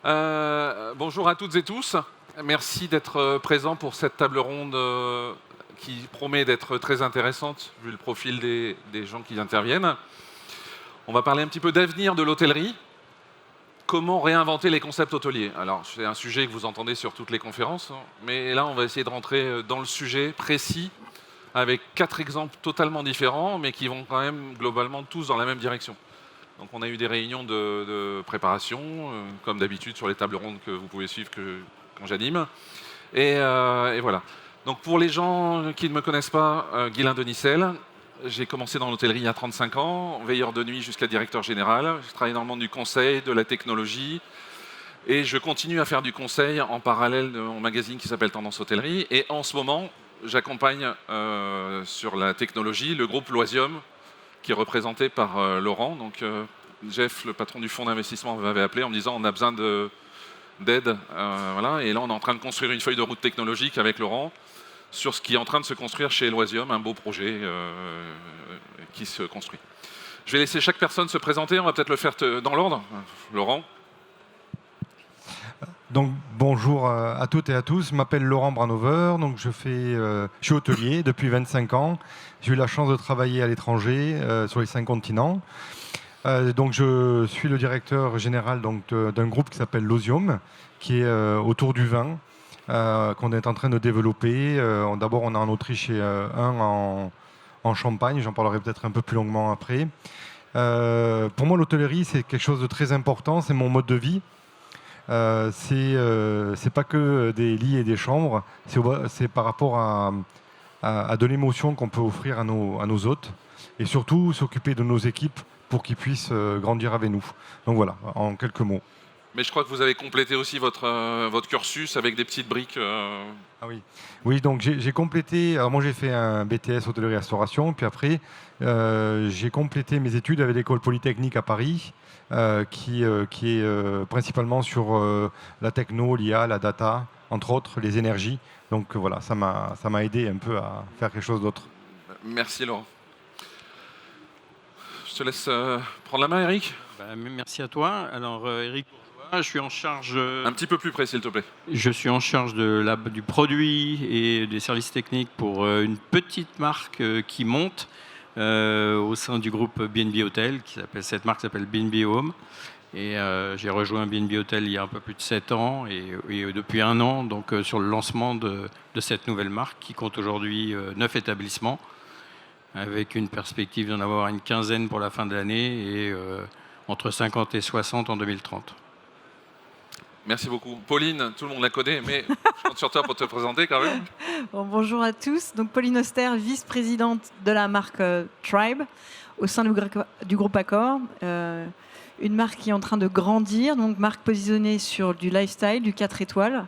Bonjour à toutes et tous. Merci d'être présents pour cette table ronde qui promet d'être très intéressante vu le profil des gens qui interviennent. On va parler un petit peu d'avenir de l'hôtellerie. Comment réinventer les concepts hôteliers? Alors, c'est un sujet que vous entendez sur toutes les conférences, mais là, on va essayer de rentrer dans le sujet précis avec 4 exemples totalement différents, mais qui vont quand même globalement tous dans la même direction. Donc on a eu des réunions de préparation, comme d'habitude sur les tables rondes que vous pouvez suivre quand j'anime. Et voilà. Donc pour les gens qui ne me connaissent pas, Guylain Denicel, j'ai commencé dans l'hôtellerie il y a 35 ans, veilleur de nuit jusqu'à directeur général. Je travaille dans le monde du conseil, de la technologie. Et je continue à faire du conseil en parallèle de mon magazine qui s'appelle Tendance Hôtellerie. Et en ce moment, j'accompagne sur la technologie le groupe Loisium, qui est représenté par Laurent. Donc Jeff, le patron du fonds d'investissement, m'avait appelé en me disant on a besoin d'aide. Voilà. Et là, on est en train de construire une feuille de route technologique avec Laurent sur ce qui est en train de se construire chez Loisium, un beau projet qui se construit. Je vais laisser chaque personne se présenter. On va peut-être le faire dans l'ordre. Laurent. Donc bonjour à toutes et à tous, je m'appelle Laurent Branover, donc je suis hôtelier depuis 25 ans. J'ai eu la chance de travailler à l'étranger sur les 5 continents. Donc je suis le directeur général d'un groupe qui s'appelle Loisium, qui est autour du vin, qu'on est en train de développer. D'abord on est en Autriche et un en Champagne, j'en parlerai peut-être un peu plus longuement après. Pour moi l'hôtellerie c'est quelque chose de très important, c'est mon mode de vie. C'est pas que des lits et des chambres, c'est par rapport à de l'émotion qu'on peut offrir à nos hôtes et surtout s'occuper de nos équipes pour qu'ils puissent grandir avec nous. Donc voilà, en quelques mots. Mais je crois que vous avez complété aussi votre cursus avec des petites briques. Ah oui. Oui, donc j'ai complété. Alors moi j'ai fait un BTS hôtellerie-restauration, puis après j'ai complété mes études avec l'école polytechnique à Paris, qui est principalement sur la techno, l'IA, la data, entre autres les énergies. Donc voilà, ça m'a aidé un peu à faire quelque chose d'autre. Merci Laurent. Je te laisse prendre la main, Eric. Merci à toi. Alors, Eric Bourgeois, je suis en charge. Un petit peu plus près, s'il te plaît. Je suis en charge du produit et des services techniques pour une petite marque qui monte au sein du groupe B&B Hotel. Cette marque s'appelle B&B Home. Et j'ai rejoint B&B Hotel il y a un peu plus de 7 ans et depuis 1 an donc, sur le lancement de cette nouvelle marque qui compte aujourd'hui 9 établissements, avec une perspective d'en avoir une quinzaine pour la fin de l'année et entre 50 et 60 en 2030. Merci beaucoup. Pauline, tout le monde la connaît, mais je compte sur toi pour te présenter quand même. Bon, bonjour à tous. Donc, Pauline Auster, vice-présidente de la marque Tribe au sein du groupe Accor. Une marque qui est en train de grandir, donc marque positionnée sur du lifestyle, du 4 étoiles,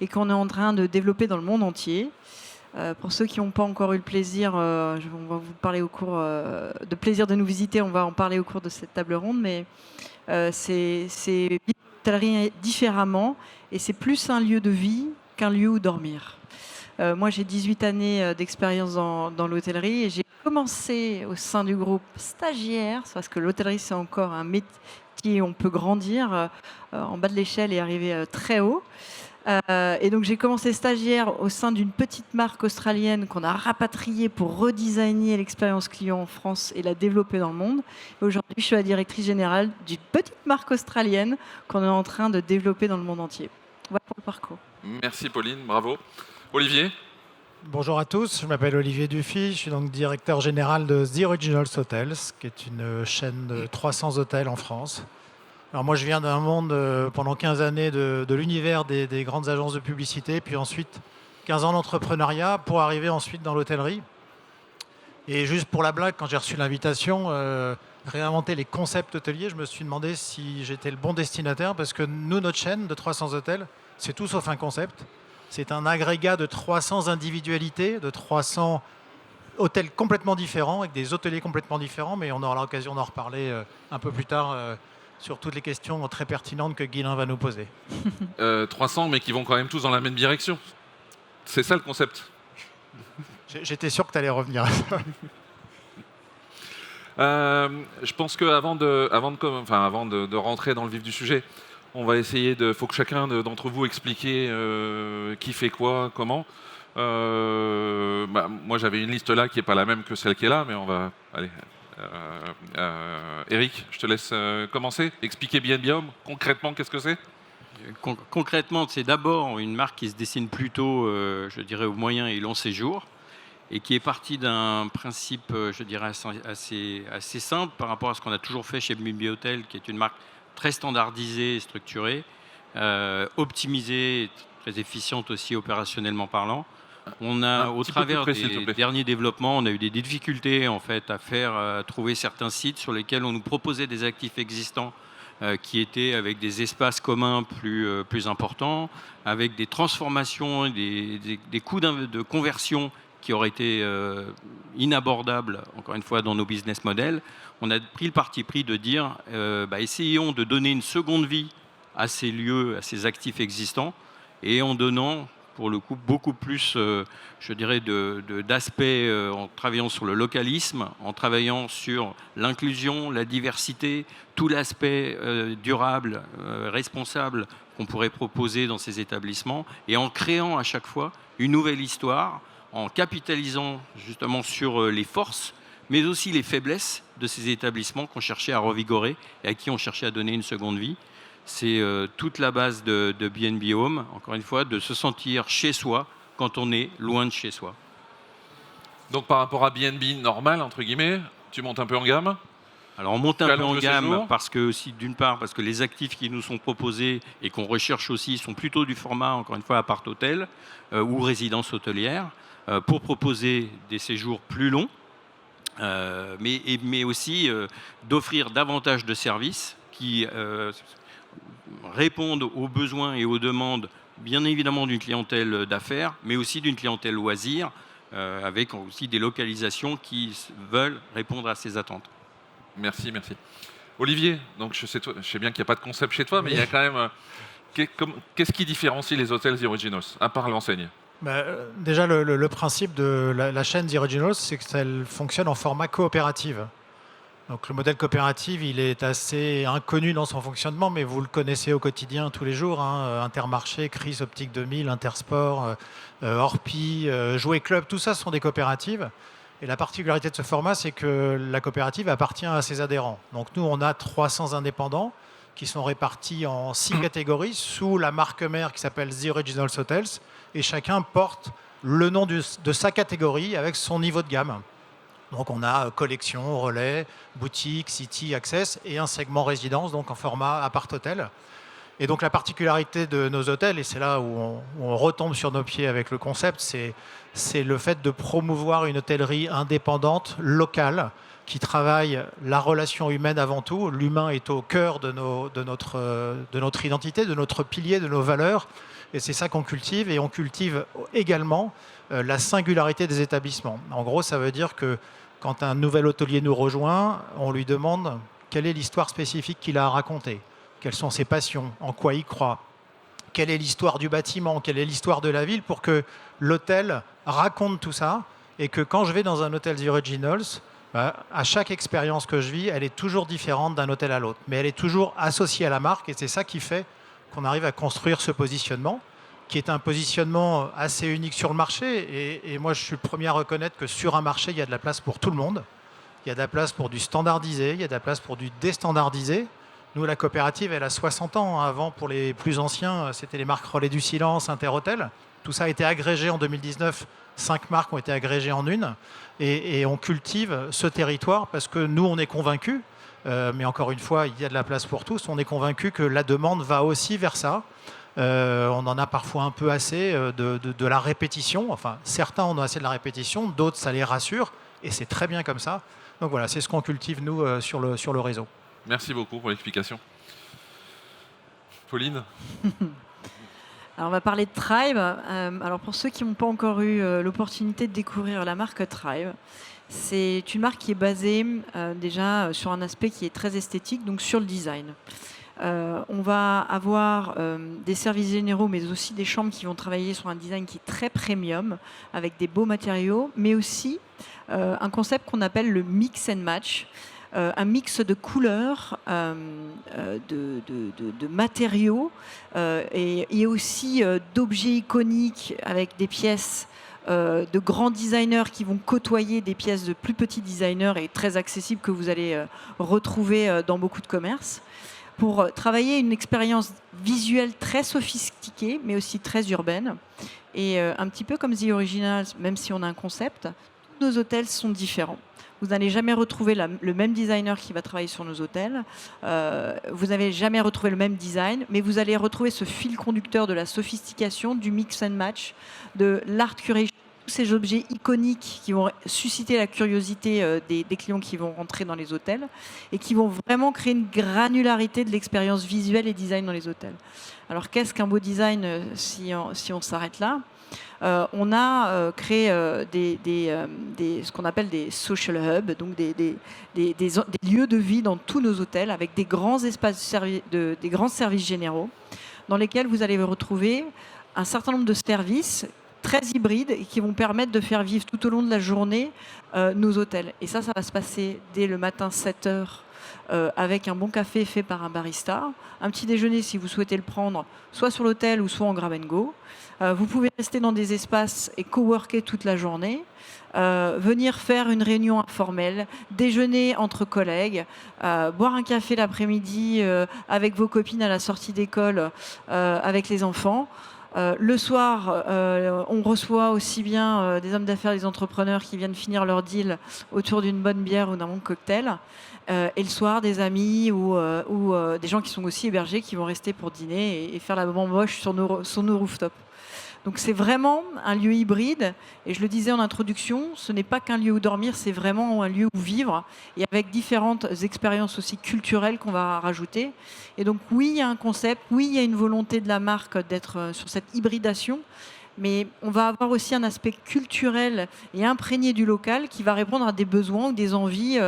et qu'on est en train de développer dans le monde entier. Pour ceux qui n'ont pas encore eu le plaisir, on va vous parler au cours de plaisir de nous visiter, on va en parler au cours de cette table ronde, mais c'est l'hôtellerie différemment, et c'est plus un lieu de vie qu'un lieu où dormir. Moi, j'ai 18 années d'expérience dans l'hôtellerie, et j'ai commencé au sein du groupe stagiaire, parce que l'hôtellerie, c'est encore un métier où on peut grandir en bas de l'échelle et arriver très haut. Et donc j'ai commencé stagiaire au sein d'une petite marque australienne qu'on a rapatriée pour redesigner l'expérience client en France et la développer dans le monde. Et aujourd'hui, je suis la directrice générale d'une petite marque australienne qu'on est en train de développer dans le monde entier. Voilà pour le parcours. Merci Pauline, bravo. Olivier. Bonjour à tous, je m'appelle Olivier Dufy, je suis donc directeur général de The Originals Hotels, qui est une chaîne de 300 hôtels en France. Alors moi, je viens d'un monde, pendant 15 années, de l'univers des grandes agences de publicité, puis ensuite 15 ans d'entrepreneuriat pour arriver ensuite dans l'hôtellerie. Et juste pour la blague, quand j'ai reçu l'invitation, réinventer les concepts hôteliers, je me suis demandé si j'étais le bon destinataire, parce que nous, notre chaîne de 300 hôtels, c'est tout sauf un concept. C'est un agrégat de 300 individualités, de 300 hôtels complètement différents, avec des hôteliers complètement différents, mais on aura l'occasion d'en reparler un peu plus tard sur toutes les questions très pertinentes que Guylain va nous poser. 300, mais qui vont quand même tous dans la même direction. C'est ça le concept. J'étais sûr que tu allais revenir à ça. Je pense qu'avant de rentrer dans le vif du sujet, On va essayer faut que chacun d'entre vous explique qui fait quoi, comment. Moi, j'avais une liste là qui n'est pas la même que celle qui est là, mais on va... Allez. Eric, je te laisse commencer. Expliquer BNB Home, concrètement, qu'est-ce que c'est ? Concrètement, c'est d'abord une marque qui se dessine plutôt, je dirais, au moyen et long séjour, et qui est partie d'un principe, je dirais, assez simple par rapport à ce qu'on a toujours fait chez BNB Hotel, qui est une marque très standardisée et structurée, optimisée, très efficiente aussi opérationnellement parlant. On a, au travers des derniers développements, on a eu des difficultés en fait à trouver certains sites sur lesquels on nous proposait des actifs existants qui étaient avec des espaces communs plus importants, avec des transformations, des coûts de conversion qui auraient été inabordables, encore une fois, dans nos business models. On a pris le parti pris de dire, essayons de donner une seconde vie à ces lieux, à ces actifs existants, et en donnant, pour le coup, beaucoup plus, je dirais, d'aspects en travaillant sur le localisme, en travaillant sur l'inclusion, la diversité, tout l'aspect durable, responsable qu'on pourrait proposer dans ces établissements, et en créant à chaque fois une nouvelle histoire, en capitalisant justement sur les forces, mais aussi les faiblesses de ces établissements qu'on cherchait à revigorer et à qui on cherchait à donner une seconde vie. C'est toute la base de BNB Home, encore une fois, de se sentir chez soi quand on est loin de chez soi. Donc par rapport à BNB normal, entre guillemets, tu montes un peu en gamme ? Alors on monte un peu en gamme parce que, aussi, d'une part, parce que les actifs qui nous sont proposés et qu'on recherche aussi sont plutôt du format, encore une fois, appart-hôtel ou résidence hôtelière, pour proposer des séjours plus longs, mais aussi d'offrir davantage de services qui répondent aux besoins et aux demandes, bien évidemment, d'une clientèle d'affaires, mais aussi d'une clientèle loisir, avec aussi des localisations qui veulent répondre à ces attentes. Merci. Olivier, donc je sais bien qu'il n'y a pas de concept chez toi, mais il y a quand même... Qu'est-ce qui différencie les hôtels The Originals, à part l'enseigne ? Déjà, le principe de la chaîne The Originals, c'est qu'elle fonctionne en format coopérative. Donc le modèle coopératif, il est assez inconnu dans son fonctionnement, mais vous le connaissez au quotidien tous les jours. Intermarché, Chris, Optique 2000, Intersport, Orpi, Jouet Club, tout ça sont des coopératives. Et la particularité de ce format, c'est que la coopérative appartient à ses adhérents. Donc nous, on a 300 indépendants qui sont répartis en 6 catégories sous la marque mère qui s'appelle The Originals Hotels. Et chacun porte le nom de sa catégorie avec son niveau de gamme. Donc on a collection, relais, boutique, city, access et un segment résidence, donc en format appart-hôtel. Et donc la particularité de nos hôtels, et c'est là où on retombe sur nos pieds avec le concept, c'est le fait de promouvoir une hôtellerie indépendante, locale, qui travaille la relation humaine avant tout. L'humain est au cœur de notre identité, de notre pilier, de nos valeurs. Et c'est ça qu'on cultive. Et on cultive également la singularité des établissements. En gros, ça veut dire que quand un nouvel hôtelier nous rejoint, on lui demande quelle est l'histoire spécifique qu'il a à raconter, quelles sont ses passions, en quoi il croit, quelle est l'histoire du bâtiment, quelle est l'histoire de la ville, pour que l'hôtel raconte tout ça et que quand je vais dans un hôtel The Originals, à chaque expérience que je vis, elle est toujours différente d'un hôtel à l'autre, mais elle est toujours associée à la marque et c'est ça qui fait qu'on arrive à construire ce positionnement, qui est un positionnement assez unique sur le marché. Et moi, je suis le premier à reconnaître que sur un marché, il y a de la place pour tout le monde. Il y a de la place pour du standardisé, il y a de la place pour du déstandardisé. Nous, la coopérative, elle a 60 ans. Avant, pour les plus anciens, c'était les marques Relais du Silence, Interhôtel. Tout ça a été agrégé en 2019. 5 marques ont été agrégées en une. Et on cultive ce territoire parce que nous, on est convaincus, mais encore une fois, il y a de la place pour tous. On est convaincus que la demande va aussi vers ça. On en a parfois un peu assez de la répétition. Enfin, certains en ont assez de la répétition, d'autres, ça les rassure. Et c'est très bien comme ça. Donc voilà, c'est ce qu'on cultive, nous, sur le réseau. Merci beaucoup pour l'explication. Pauline ? Alors on va parler de Tribe. Alors pour ceux qui n'ont pas encore eu l'opportunité de découvrir la marque Tribe, c'est une marque qui est basée déjà sur un aspect qui est très esthétique, donc sur le design. On va avoir des services généraux, mais aussi des chambres qui vont travailler sur un design qui est très premium, avec des beaux matériaux, mais aussi un concept qu'on appelle le mix and match. un mix de couleurs, de matériaux et aussi d'objets iconiques avec des pièces de grands designers qui vont côtoyer des pièces de plus petits designers et très accessibles que vous allez retrouver dans beaucoup de commerces, pour travailler une expérience visuelle très sophistiquée, mais aussi très urbaine. Et un petit peu comme The Originals, même si on a un concept, tous nos hôtels sont différents. Vous n'allez jamais retrouver le même designer qui va travailler sur nos hôtels. Vous n'allez jamais retrouver le même design, mais vous allez retrouver ce fil conducteur de la sophistication, du mix and match, de l'art curation, tous ces objets iconiques qui vont susciter la curiosité des clients qui vont rentrer dans les hôtels et qui vont vraiment créer une granularité de l'expérience visuelle et design dans les hôtels. Alors qu'est-ce qu'un beau design si on s'arrête là ? On a créé ce qu'on appelle des social hubs, donc des lieux de vie dans tous nos hôtels avec des grands espaces des grands services généraux dans lesquels vous allez retrouver un certain nombre de services très hybrides et qui vont permettre de faire vivre tout au long de la journée nos hôtels. Et ça va se passer dès le matin 7h avec un bon café fait par un barista, un petit déjeuner si vous souhaitez le prendre soit sur l'hôtel ou soit en grab and go. Vous pouvez rester dans des espaces et coworker toute la journée, venir faire une réunion informelle, déjeuner entre collègues, boire un café l'après-midi avec vos copines à la sortie d'école, avec les enfants. Le soir, on reçoit aussi bien des hommes d'affaires, des entrepreneurs qui viennent finir leur deal autour d'une bonne bière ou d'un bon cocktail. Et le soir, des amis ou des gens qui sont aussi hébergés qui vont rester pour dîner et faire la bamboche sur nos rooftops. Donc c'est vraiment un lieu hybride. Et je le disais en introduction, ce n'est pas qu'un lieu où dormir, c'est vraiment un lieu où vivre et avec différentes expériences aussi culturelles qu'on va rajouter. Et donc oui, il y a un concept, oui, il y a une volonté de la marque d'être sur cette hybridation. Mais on va avoir aussi un aspect culturel et imprégné du local qui va répondre à des besoins ou des envies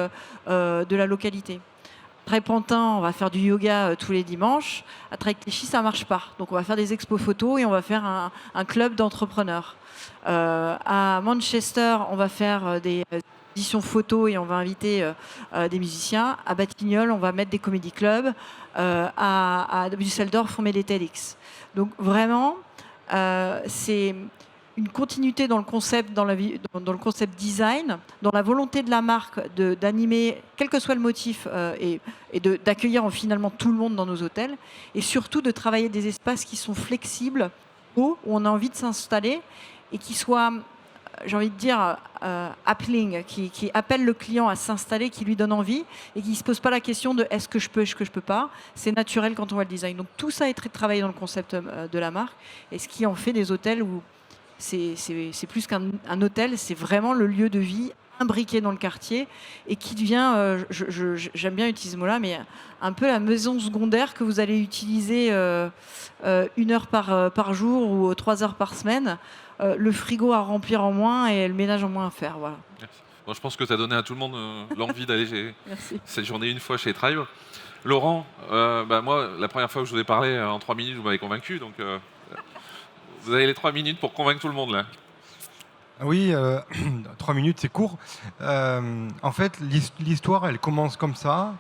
de la localité. À Trépantin, on va faire du yoga tous les dimanches. À Trèves-Clichy, ça ne marche pas. Donc, on va faire des expos photos et on va faire un club d'entrepreneurs. À Manchester, on va faire des éditions photos et on va inviter des musiciens. À Batignolles, on va mettre des comedy clubs. À Düsseldorf, on met des TEDx. Donc, vraiment, c'est une continuité dans le concept, dans le concept design, dans la volonté de la marque d'animer, quel que soit le motif, et d'accueillir finalement tout le monde dans nos hôtels, et surtout de travailler des espaces qui sont flexibles, où on a envie de s'installer, et qui soient, j'ai envie de dire, appealing, qui appellent le client à s'installer, qui lui donne envie, et qui ne se pose pas la question de est-ce que je peux, est-ce que je ne peux pas. C'est naturel quand on voit le design. Donc tout ça est très travaillé dans le concept de la marque, et ce qui en fait des hôtels où c'est plus qu'un hôtel, c'est vraiment le lieu de vie imbriqué dans le quartier et qui devient, j'aime bien utiliser ce mot-là, mais un peu la maison secondaire que vous allez utiliser 1 heure par jour ou 3 heures par semaine, le frigo à remplir en moins et le ménage en moins à faire. Voilà. Merci. Bon, je pense que tu as donné à tout le monde l'envie d'aller cette journée une fois chez Tribe. Laurent, moi, la première fois que je vous ai parlé, en 3 minutes, vous m'avez convaincu, donc vous avez les 3 minutes pour convaincre tout le monde, là. Oui, 3 minutes, c'est court. En fait, l'histoire, elle commence comme ça.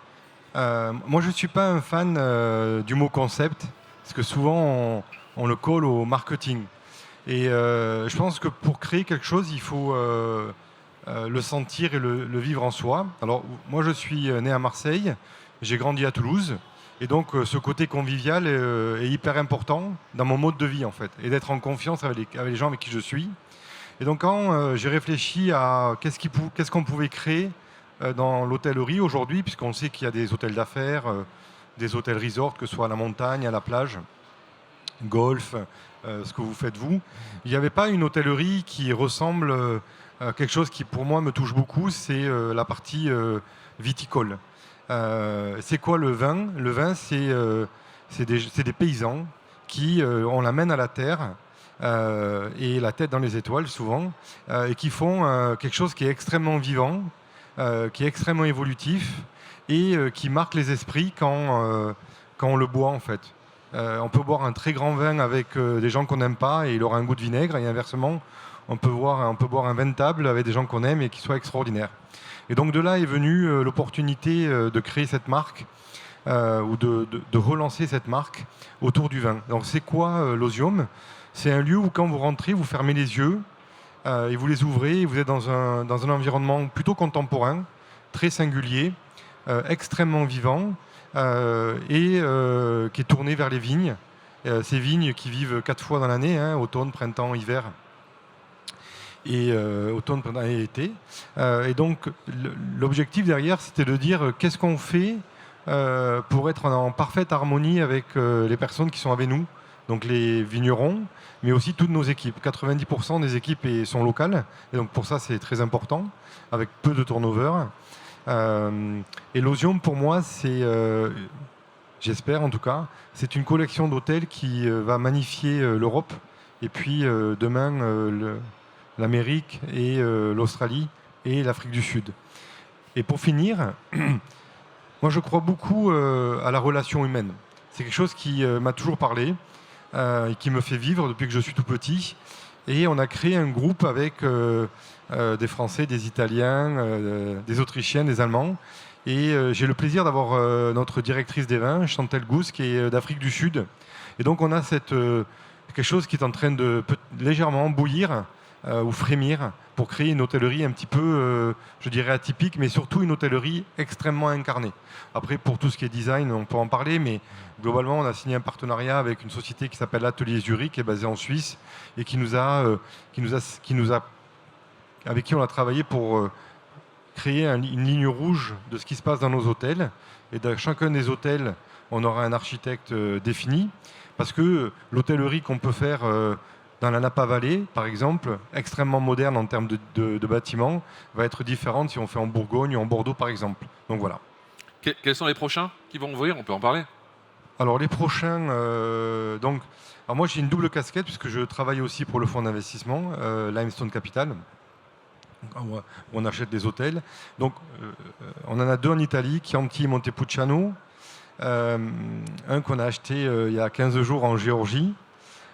Moi, je ne suis pas un fan du mot concept, parce que souvent, on le colle au marketing. Et je pense que pour créer quelque chose, il faut le sentir et le vivre en soi. Alors, moi, je suis né à Marseille, j'ai grandi à Toulouse. Et donc, ce côté convivial est hyper important dans mon mode de vie, en fait, et d'être en confiance avec les gens avec qui je suis. Et donc, quand j'ai réfléchi à qu'est-ce qu'on pouvait créer dans l'hôtellerie aujourd'hui, puisqu'on sait qu'il y a des hôtels d'affaires, des hôtels resorts, que ce soit à la montagne, à la plage, golf, ce que vous faites vous, il n'y avait pas une hôtellerie qui ressemble à quelque chose qui, pour moi, me touche beaucoup, c'est la partie viticole. C'est quoi le vin ? Le vin, c'est des paysans qui ont la main à la terre et la tête dans les étoiles souvent, et qui font quelque chose qui est extrêmement vivant, qui est extrêmement évolutif et qui marque les esprits quand on le boit en fait. On peut boire un très grand vin avec des gens qu'on n'aime pas et il aura un goût de vinaigre, et inversement, on peut boire un vin de table avec des gens qu'on aime et qui soient extraordinaires. Et donc de là est venue l'opportunité de créer cette marque ou de relancer cette marque autour du vin. Donc c'est quoi l'Osium ? C'est un lieu où quand vous rentrez, vous fermez les yeux et vous les ouvrez et vous êtes dans un environnement plutôt contemporain, très singulier, extrêmement vivant et qui est tourné vers les vignes. Ces vignes qui vivent 4 fois dans l'année, automne, printemps, hiver. Et automne, printemps et été. Et donc l'objectif derrière, c'était de dire qu'est-ce qu'on fait pour être en parfaite harmonie avec les personnes qui sont avec nous, donc les vignerons, mais aussi toutes nos équipes. 90% des équipes sont locales, et donc pour ça c'est très important, avec peu de turnover. Et l'Osium pour moi c'est, j'espère en tout cas, c'est une collection d'hôtels qui va magnifier l'Europe, et puis demain l'Amérique et l'Australie et l'Afrique du Sud. Et pour finir, moi je crois beaucoup à la relation humaine. C'est quelque chose qui m'a toujours parlé et qui me fait vivre depuis que je suis tout petit. Et on a créé un groupe avec des Français, des Italiens, des Autrichiens, des Allemands. Et j'ai le plaisir d'avoir notre directrice des vins, Chantal Gousse, qui est d'Afrique du Sud. Et donc on a quelque chose qui est en train de légèrement bouillir ou frémir pour créer une hôtellerie un petit peu, je dirais, atypique, mais surtout une hôtellerie extrêmement incarnée. Après, pour tout ce qui est design, on peut en parler, mais globalement, on a signé un partenariat avec une société qui s'appelle Atelier Zurich, qui est basée en Suisse, et avec qui on a travaillé pour créer une ligne rouge de ce qui se passe dans nos hôtels. Et dans chacun des hôtels, on aura un architecte défini, parce que l'hôtellerie qu'on peut faire dans la Napa Valley, par exemple, extrêmement moderne en termes de bâtiments, va être différente si on fait en Bourgogne ou en Bordeaux, par exemple. Donc voilà. Quels sont les prochains qui vont ouvrir ? On peut en parler ? Alors les prochains, alors moi j'ai une double casquette puisque je travaille aussi pour le fonds d'investissement Limestone Capital, où on achète des hôtels. Donc on en a 2 en Italie, Chianti et Montepulciano, un qu'on a acheté il y a 15 jours en Géorgie,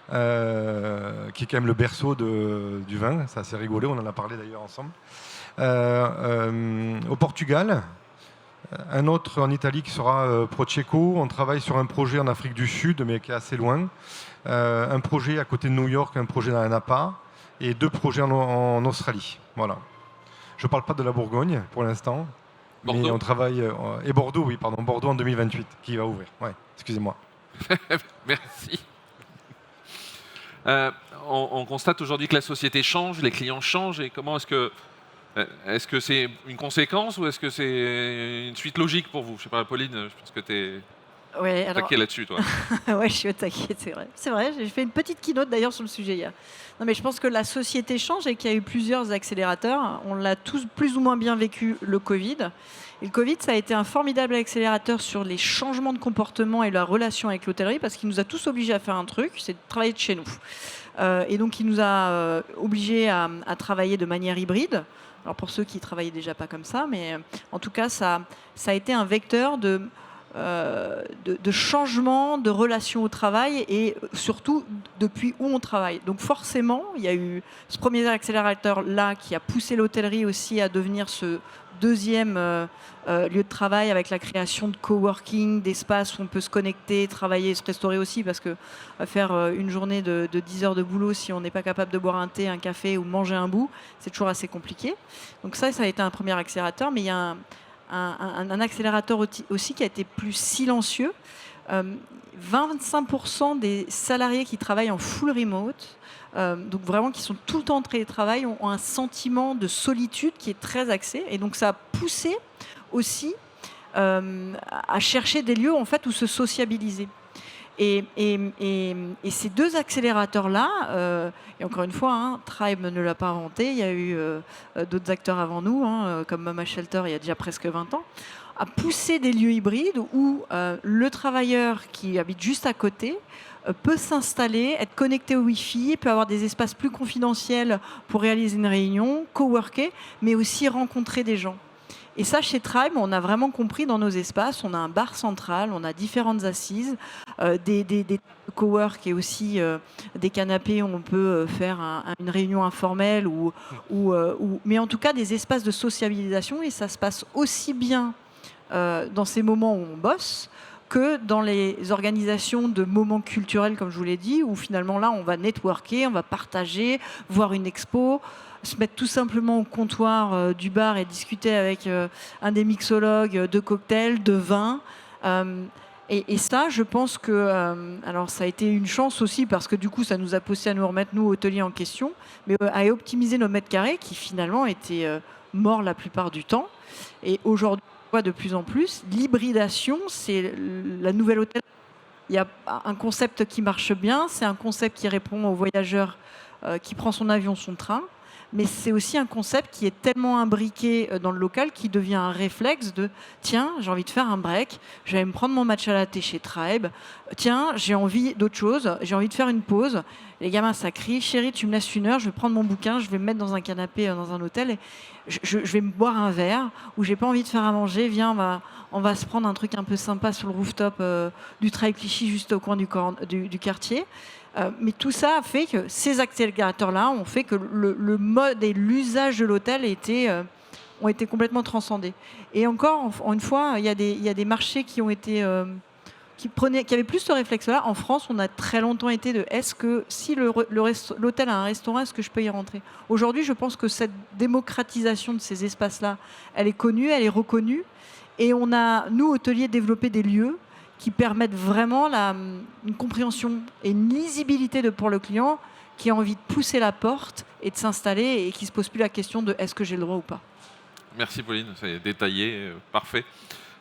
qui est quand même le berceau du vin, c'est assez rigolo, on en a parlé d'ailleurs ensemble. Au Portugal, un autre en Italie qui sera Prosecco. On travaille sur un projet en Afrique du Sud, mais qui est assez loin. Un projet à côté de New York, un projet dans la Napa, et 2 projets en Australie. Voilà. Je ne parle pas de la Bourgogne pour l'instant, mais on travaille... et Bordeaux, oui, pardon, Bordeaux en 2028, qui va ouvrir. Ouais, excusez-moi. Merci. On constate aujourd'hui que la société change, les clients changent, et comment est-ce que c'est une conséquence ou est-ce que c'est une suite logique pour vous ? Je sais pas, Pauline, je pense que tu es taquée là-dessus, toi. Ouais, je suis au taquet, c'est vrai. C'est vrai, j'ai fait une petite keynote d'ailleurs sur le sujet hier. Non, mais je pense que la société change et qu'il y a eu plusieurs accélérateurs. On l'a tous plus ou moins bien vécu, le Covid. Et le Covid, ça a été un formidable accélérateur sur les changements de comportement et la relation avec l'hôtellerie, parce qu'il nous a tous obligés à faire un truc, c'est de travailler de chez nous. Et donc, il nous a obligés à travailler de manière hybride. Alors pour ceux qui travaillaient déjà pas comme ça, mais en tout cas, ça a été un vecteur de changement de relation au travail et surtout depuis où on travaille. Donc forcément, il y a eu ce premier accélérateur-là qui a poussé l'hôtellerie aussi à devenir ce deuxième lieu de travail avec la création de coworking, d'espaces où on peut se connecter, travailler, se restaurer aussi, parce que faire une journée de 10 heures de boulot, si on n'est pas capable de boire un thé, un café ou manger un bout, c'est toujours assez compliqué. Donc ça a été un premier accélérateur, mais il y a un accélérateur aussi qui a été plus silencieux. 25% des salariés qui travaillent en full remote, donc vraiment qui sont tout le temps en télétravail, ont un sentiment de solitude qui est très axé. Et donc ça a poussé aussi à chercher des lieux en fait où se sociabiliser. Et ces 2 accélérateurs-là, et encore une fois, Tribe ne l'a pas inventé, il y a eu d'autres acteurs avant nous, comme Mama Shelter il y a déjà presque 20 ans, a poussé des lieux hybrides où le travailleur qui habite juste à côté peut s'installer, être connecté au Wi-Fi, peut avoir des espaces plus confidentiels pour réaliser une réunion, coworker, mais aussi rencontrer des gens. Et ça, chez Tribe, on a vraiment compris dans nos espaces, on a un bar central, on a différentes assises, des cowork et aussi des canapés où on peut faire une réunion informelle, mais en tout cas des espaces de sociabilisation, et ça se passe aussi bien dans ces moments où on bosse que dans les organisations de moments culturels, comme je vous l'ai dit, où finalement là, on va networker, on va partager, voir une expo, se mettre tout simplement au comptoir du bar et discuter avec un des mixologues de cocktails, de vin. Et ça, je pense que... alors, ça a été une chance aussi, parce que du coup, ça nous a poussé à nous remettre, nous, hôteliers, en question, mais à optimiser nos mètres carrés, qui finalement étaient morts la plupart du temps. Et aujourd'hui, de plus en plus, l'hybridation, c'est la nouvelle hôtel. Il y a un concept qui marche bien, c'est un concept qui répond aux voyageurs qui prend son avion, son train, mais c'est aussi un concept qui est tellement imbriqué dans le local qui devient un réflexe de « tiens, j'ai envie de faire un break, je vais me prendre mon matcha latte chez Tribe, tiens, j'ai envie d'autre chose, j'ai envie de faire une pause, les gamins ça crie, chérie, tu me laisses 1 heure, je vais prendre mon bouquin, je vais me mettre dans un canapé dans un hôtel et je vais me boire un verre, ou j'ai pas envie de faire à manger, viens, on va se prendre un truc un peu sympa sur le rooftop du Tribe Clichy, juste au coin du quartier ». Mais tout ça a fait que ces accélérateurs-là ont fait que le mode et l'usage de l'hôtel ont été complètement transcendés. Et encore une fois, il y a des marchés qui ont été... qui avaient plus ce réflexe-là. En France, on a très longtemps été de est-ce que si l'hôtel a un restaurant, est-ce que je peux y rentrer? Aujourd'hui, je pense que cette démocratisation de ces espaces-là, elle est connue, elle est reconnue. Et on a, nous, hôteliers, développé des lieux qui permettent vraiment une compréhension et une lisibilité pour le client qui a envie de pousser la porte et de s'installer et qui ne se pose plus la question de est-ce que j'ai le droit ou pas. Merci Pauline, c'est détaillé, parfait.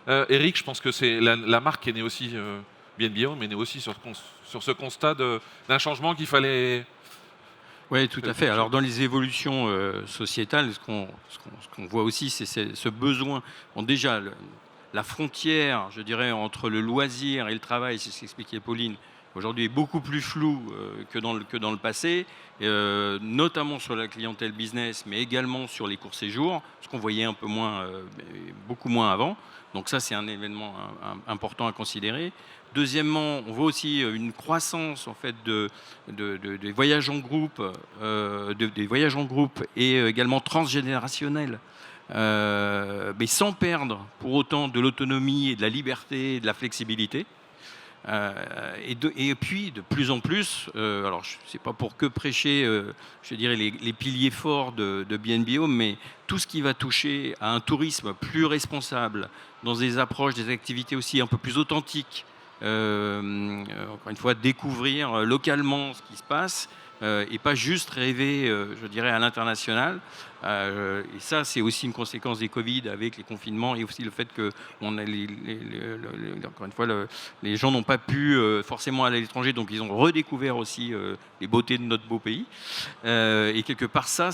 Eric, je pense que c'est la marque est née aussi, B&B Home est née aussi sur ce constat d'un changement qu'il fallait... Oui, tout à fait. Alors, dans les évolutions sociétales, ce qu'on voit aussi, c'est ce besoin. Bon, déjà, la frontière, je dirais, entre le loisir et le travail, c'est ce qu'expliquait Pauline, aujourd'hui est beaucoup plus floue que dans le passé, notamment sur la clientèle business, mais également sur les courts séjours, ce qu'on voyait un peu moins, beaucoup moins avant. Donc ça, c'est un événement important à considérer. Deuxièmement, on voit aussi une croissance en fait des voyages en groupe, des voyages en groupe et également transgénérationnels. Mais sans perdre pour autant de l'autonomie et de la liberté et de la flexibilité. Et puis, de plus en plus, alors je ne sais pas pour que prêcher, je dirais, les piliers forts de B&B Home, mais tout ce qui va toucher à un tourisme plus responsable, dans des approches, des activités aussi un peu plus authentiques, encore une fois, découvrir localement ce qui se passe, et pas juste rêver, je dirais, à l'international. Et ça, c'est aussi une conséquence des Covid avec les confinements et aussi le fait que encore une fois, les gens n'ont pas pu forcément aller à l'étranger, donc ils ont redécouvert aussi les beautés de notre beau pays. Et quelque part, ça,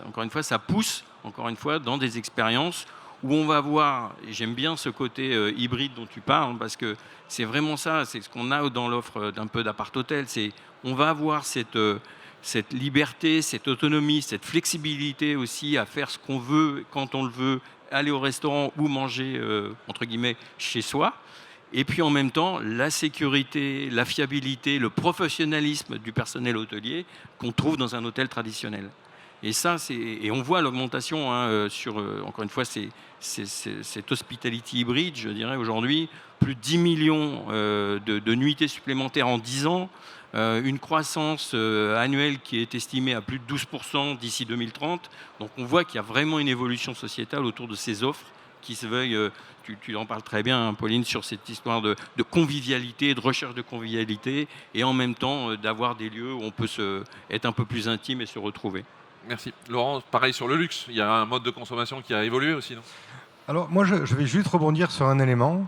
encore une fois, ça pousse, encore une fois, dans des expériences où on va voir, et j'aime bien ce côté hybride dont tu parles, parce que c'est vraiment ça, c'est ce qu'on a dans l'offre d'un peu d'appart-hôtel, c'est on va avoir cette liberté, cette autonomie, cette flexibilité aussi à faire ce qu'on veut, quand on le veut, aller au restaurant ou manger, entre guillemets, chez soi. Et puis en même temps, la sécurité, la fiabilité, le professionnalisme du personnel hôtelier qu'on trouve dans un hôtel traditionnel. Et ça, et on voit l'augmentation sur, encore une fois, cette hospitality hybride, je dirais aujourd'hui, plus de 10 millions de nuitées supplémentaires en 10 ans, une croissance annuelle qui est estimée à plus de 12% d'ici 2030. Donc on voit qu'il y a vraiment une évolution sociétale autour de ces offres qui se veuillent, tu en parles très bien, hein, Pauline, sur cette histoire de convivialité, de recherche de convivialité, et en même temps d'avoir des lieux où on peut être un peu plus intime et se retrouver. Merci. Laurent, pareil sur le luxe, il y a un mode de consommation qui a évolué aussi, non? Alors moi, je vais juste rebondir sur un élément.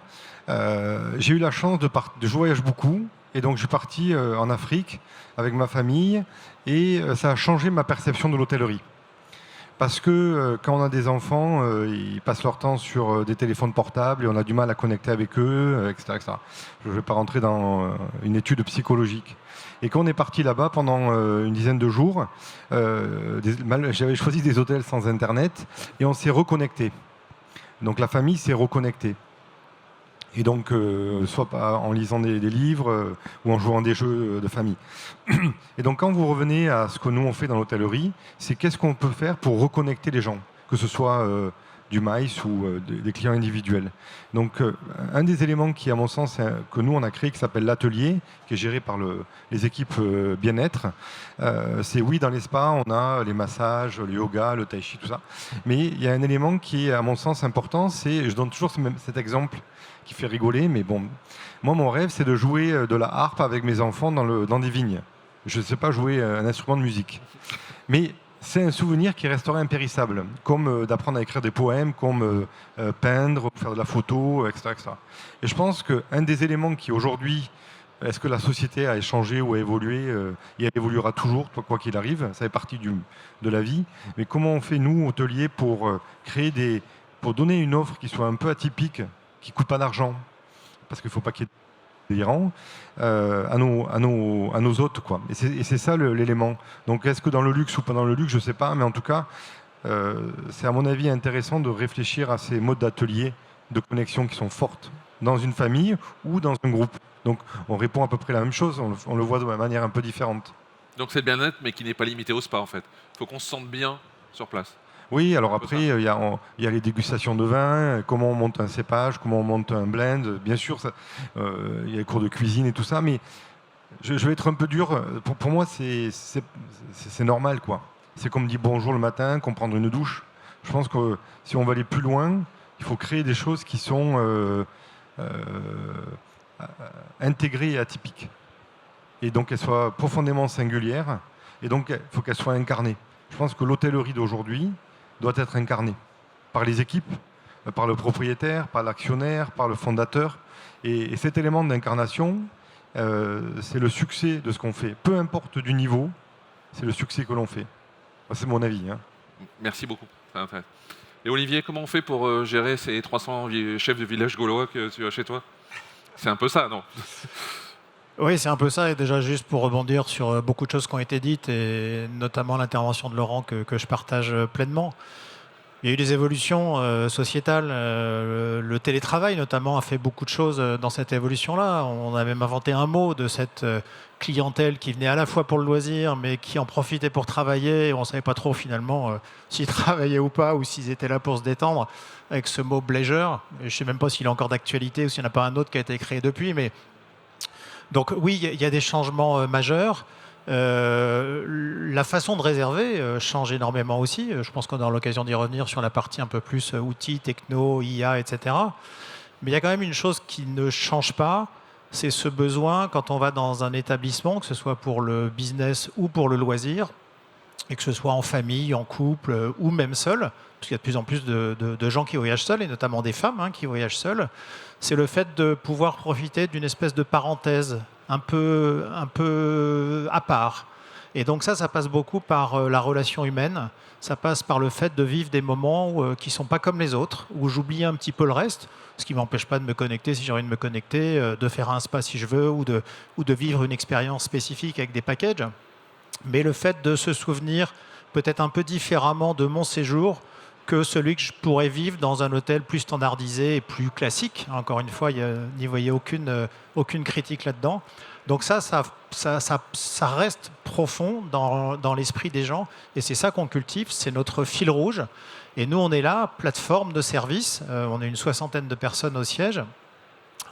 J'ai eu la chance je voyage beaucoup, et donc je suis parti en Afrique avec ma famille, et ça a changé ma perception de l'hôtellerie. Parce que quand on a des enfants, ils passent leur temps sur des téléphones portables et on a du mal à connecter avec eux, etc., etc. Je ne vais pas rentrer dans une étude psychologique. Et quand on est parti là-bas pendant une dizaine de jours, j'avais choisi des hôtels sans Internet et on s'est reconnecté. Donc la famille s'est reconnectée. Et donc, soit en lisant des livres ou en jouant des jeux de famille. Et donc, quand vous revenez à ce que nous on fait dans l'hôtellerie, c'est qu'est-ce qu'on peut faire pour reconnecter les gens, que ce soit du MICE ou des clients individuels. Donc, un des éléments qui, à mon sens, que nous on a créé, qui s'appelle l'atelier, qui est géré par les équipes bien-être, c'est oui, dans les spas, on a les massages, le yoga, le tai chi, tout ça. Mais il y a un élément qui est, à mon sens, important, c'est, je donne toujours cet exemple qui fait rigoler, mais bon, moi mon rêve c'est de jouer de la harpe avec mes enfants dans des vignes. Je ne sais pas jouer un instrument de musique, mais c'est un souvenir qui restera impérissable, comme d'apprendre à écrire des poèmes, comme peindre, faire de la photo, etc., etc. Et je pense qu'un des éléments qui aujourd'hui, est-ce que la société a changé ou a évolué, et elle évoluera toujours, quoi qu'il arrive, ça fait partie de la vie, mais comment on fait nous, hôteliers, pour pour donner une offre qui soit un peu atypique, qui ne coûte pas d'argent, parce qu'il ne faut pas qu'il y ait des délirants, à nos hôtes, quoi. Et c'est ça l'élément. Donc est-ce que dans le luxe ou pas dans le luxe, je ne sais pas, mais en tout cas, c'est à mon avis intéressant de réfléchir à ces modes d'atelier, de connexion qui sont fortes dans une famille ou dans un groupe. Donc on répond à peu près la même chose, on le voit de manière un peu différente. Donc c'est le bien-être, mais qui n'est pas limité au spa, en fait. Il faut qu'on se sente bien sur place. Oui, alors après, il y a les dégustations de vin, comment on monte un cépage, comment on monte un blend. Bien sûr, il y a les cours de cuisine et tout ça, mais je vais être un peu dur. Pour moi, c'est normal, quoi. C'est comme dire bonjour le matin, comme prendre une douche. Je pense que si on va aller plus loin, il faut créer des choses qui sont intégrées et atypiques. Et donc, qu'elles soient profondément singulières. Et donc, il faut qu'elles soient incarnées. Je pense que l'hôtellerie d'aujourd'hui doit être incarnée par les équipes, par le propriétaire, par l'actionnaire, par le fondateur. Et cet élément d'incarnation, c'est le succès de ce qu'on fait. Peu importe du niveau, c'est le succès que l'on fait. C'est mon avis. Hein. Merci beaucoup. Et Olivier, comment on fait pour gérer ces 300 chefs de village gaulois que tu as chez toi? C'est un peu ça, non? Oui, c'est un peu ça. Et déjà, juste pour rebondir sur beaucoup de choses qui ont été dites, et notamment l'intervention de Laurent que je partage pleinement. Il y a eu des évolutions sociétales. Le télétravail, notamment, a fait beaucoup de choses dans cette évolution-là. On a même inventé un mot de cette clientèle qui venait à la fois pour le loisir, mais qui en profitait pour travailler. Et on ne savait pas trop, finalement, s'ils travaillaient ou pas, ou s'ils étaient là pour se détendre, avec ce mot « bleisure ». Je ne sais même pas s'il est encore d'actualité ou s'il n'y en a pas un autre qui a été créé depuis, mais... Donc oui, il y a des changements majeurs. La façon de réserver change énormément aussi. Je pense qu'on aura l'occasion d'y revenir sur la partie un peu plus outils, techno, IA, etc. Mais il y a quand même une chose qui ne change pas, c'est ce besoin quand on va dans un établissement, que ce soit pour le business ou pour le loisir, et que ce soit en famille, en couple ou même seul, parce qu'il y a de plus en plus de gens qui voyagent seuls, et notamment des femmes qui voyagent seules, c'est le fait de pouvoir profiter d'une espèce de parenthèse un peu à part. Et donc ça passe beaucoup par la relation humaine, ça passe par le fait de vivre des moments qui ne sont pas comme les autres, où j'oublie un petit peu le reste, ce qui ne m'empêche pas de me connecter si j'ai envie de me connecter, de faire un spa si je veux, ou de vivre une expérience spécifique avec des packages. Mais le fait de se souvenir peut-être un peu différemment de mon séjour que celui que je pourrais vivre dans un hôtel plus standardisé et plus classique. Encore une fois, n'y voyez aucune critique là-dedans. Donc ça reste profond dans l'esprit des gens, et c'est ça qu'on cultive, c'est notre fil rouge. Et nous, on est là, plateforme de service, on est une 60aine de personnes au siège,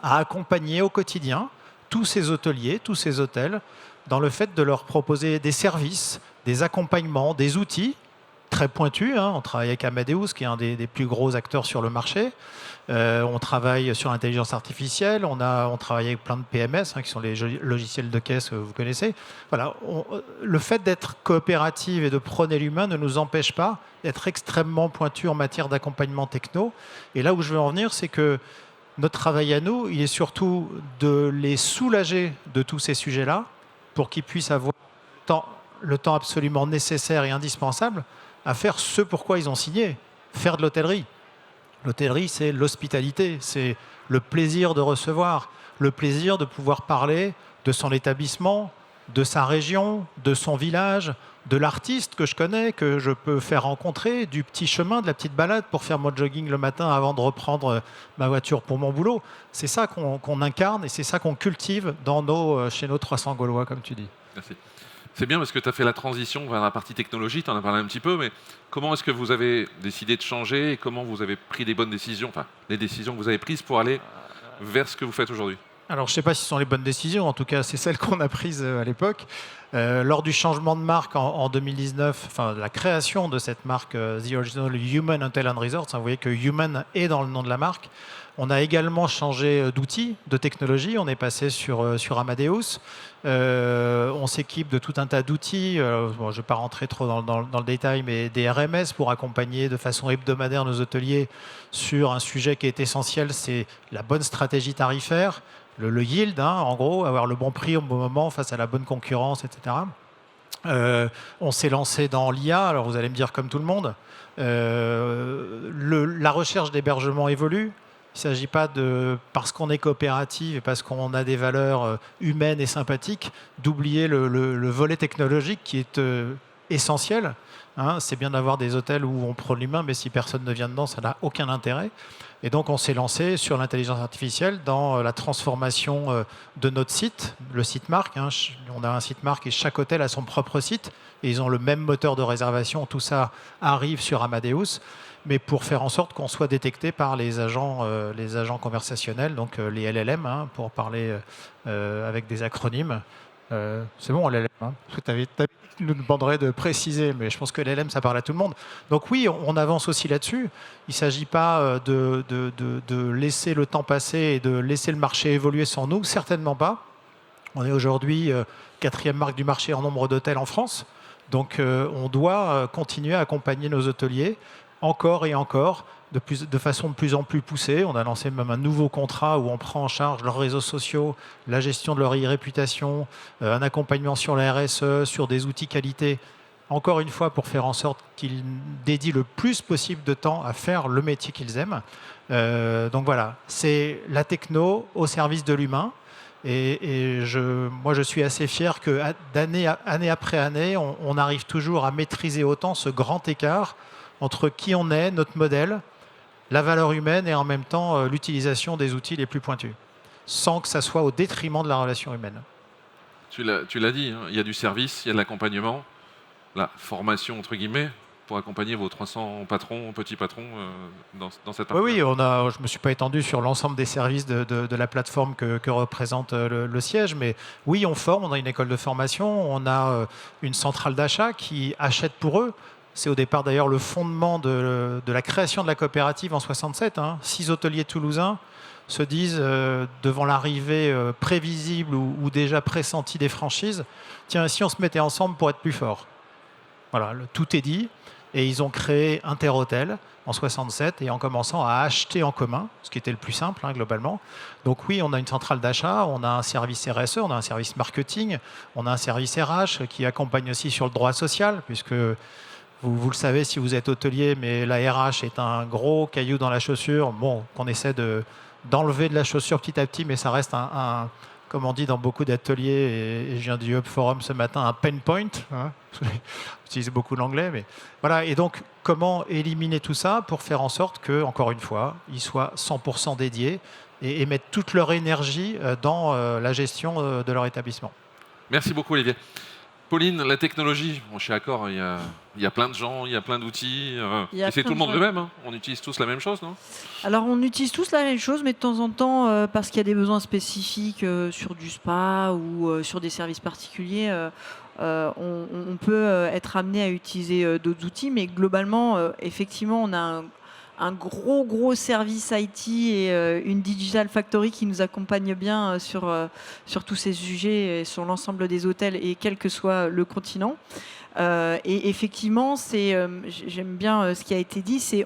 à accompagner au quotidien tous ces hôteliers, tous ces hôtels, dans le fait de leur proposer des services, des accompagnements, des outils très pointus. On travaille avec Amadeus, qui est un des plus gros acteurs sur le marché. On travaille sur l'intelligence artificielle. On travaille avec plein de PMS, qui sont les logiciels de caisse que vous connaissez. Voilà, le fait d'être coopérative et de prôner l'humain ne nous empêche pas d'être extrêmement pointu en matière d'accompagnement techno. Et là où je veux en venir, c'est que notre travail à nous, il est surtout de les soulager de tous ces sujets-là pour qu'ils puissent avoir le temps absolument nécessaire et indispensable à faire ce pourquoi ils ont signé, faire de l'hôtellerie. L'hôtellerie, c'est l'hospitalité, c'est le plaisir de recevoir, le plaisir de pouvoir parler de son établissement, de sa région, de son village, de l'artiste que je connais, que je peux faire rencontrer, du petit chemin, de la petite balade pour faire mon jogging le matin avant de reprendre ma voiture pour mon boulot. C'est ça qu'on incarne et c'est ça qu'on cultive chez nos 300 Gaulois, comme tu dis. Merci. C'est bien parce que tu as fait la transition vers la partie technologie, tu en as parlé un petit peu, mais comment est-ce que vous avez décidé de changer et comment vous avez pris les bonnes décisions, enfin les décisions que vous avez prises pour aller vers ce que vous faites aujourd'hui? Alors, je ne sais pas si ce sont les bonnes décisions, en tout cas, c'est celles qu'on a prises à l'époque. Lors du changement de marque en 2019, enfin, la création de cette marque The Original Human Hotel and Resorts, vous voyez que Human est dans le nom de la marque. On a également changé d'outils, de technologie. On est passé sur Amadeus. On s'équipe de tout un tas d'outils. Bon, je ne vais pas rentrer trop dans le détail, mais des RMS pour accompagner de façon hebdomadaire nos hôteliers sur un sujet qui est essentiel, c'est la bonne stratégie tarifaire. Le yield, en gros, avoir le bon prix au bon moment face à la bonne concurrence, etc. On s'est lancé dans l'IA, alors vous allez me dire comme tout le monde. La recherche d'hébergement évolue. Il ne s'agit pas parce qu'on est coopérative et parce qu'on a des valeurs humaines et sympathiques, d'oublier le volet technologique qui est essentiel. C'est bien d'avoir des hôtels où on prend l'humain, mais si personne ne vient dedans, ça n'a aucun intérêt. Et donc, on s'est lancé sur l'intelligence artificielle dans la transformation de notre site, le site marque. On a un site marque et chaque hôtel a son propre site. Et ils ont le même moteur de réservation. Tout ça arrive sur Amadeus, mais pour faire en sorte qu'on soit détecté par les agents conversationnels, donc les LLM, pour parler avec des acronymes. C'est bon, LLM, parce que tu avais nous demanderait de préciser, mais je pense que l'LM, ça parle à tout le monde. Donc oui, on avance aussi là-dessus. Il ne s'agit pas de laisser le temps passer et de laisser le marché évoluer sans nous, certainement pas. On est aujourd'hui 4e marque du marché en nombre d'hôtels en France. Donc on doit continuer à accompagner nos hôteliers encore et encore, de façon de plus en plus poussée. On a lancé même un nouveau contrat où on prend en charge leurs réseaux sociaux, la gestion de leur e-réputation, un accompagnement sur la RSE, sur des outils qualité, encore une fois pour faire en sorte qu'ils dédient le plus possible de temps à faire le métier qu'ils aiment. Donc voilà, c'est la techno au service de l'humain. Et moi, je suis assez fier que année après année, on arrive toujours à maîtriser autant ce grand écart entre qui on est, notre modèle, la valeur humaine et en même temps l'utilisation des outils les plus pointus, sans que ça soit au détriment de la relation humaine. Tu l'as dit, il y a du service, il y a de l'accompagnement, la formation entre guillemets, pour accompagner vos 300 patrons, petits patrons dans cette partie. Oui, je ne me suis pas étendu sur l'ensemble des services de la plateforme que représente le siège, mais oui, on forme, on a une école de formation, on a une centrale d'achat qui achète pour eux. C'est au départ d'ailleurs le fondement de la création de la coopérative en 67. 6 hôteliers toulousains se disent, devant l'arrivée prévisible ou déjà pressentie des franchises, tiens, si on se mettait ensemble pour être plus fort. Voilà, tout est dit. Et ils ont créé Interhôtel en 67 et en commençant à acheter en commun, ce qui était le plus simple globalement. Donc oui, on a une centrale d'achat, on a un service RSE, on a un service marketing, on a un service RH qui accompagne aussi sur le droit social, puisque vous le savez si vous êtes hôtelier, mais la RH est un gros caillou dans la chaussure, qu'on essaie d'enlever de la chaussure petit à petit, mais ça reste comme on dit dans beaucoup d'ateliers, et je viens du Hub Forum ce matin, un pain point. J'utilise beaucoup l'anglais, mais voilà. Et donc, comment éliminer tout ça pour faire en sorte que, encore une fois, ils soient 100% dédiés et mettent toute leur énergie dans la gestion de leur établissement. Merci beaucoup, Olivier. Pauline, la technologie, je suis d'accord, il y a plein de gens, il y a plein d'outils, et c'est tout le monde le même, on utilise tous la même chose, non? Alors on utilise tous la même chose, mais de temps en temps, parce qu'il y a des besoins spécifiques sur du spa ou sur des services particuliers, on peut être amené à utiliser d'autres outils, mais globalement, effectivement, on a un gros service IT et une Digital Factory qui nous accompagne bien sur tous ces sujets et sur l'ensemble des hôtels et quel que soit le continent. Et effectivement, j'aime bien ce qui a été dit, c'est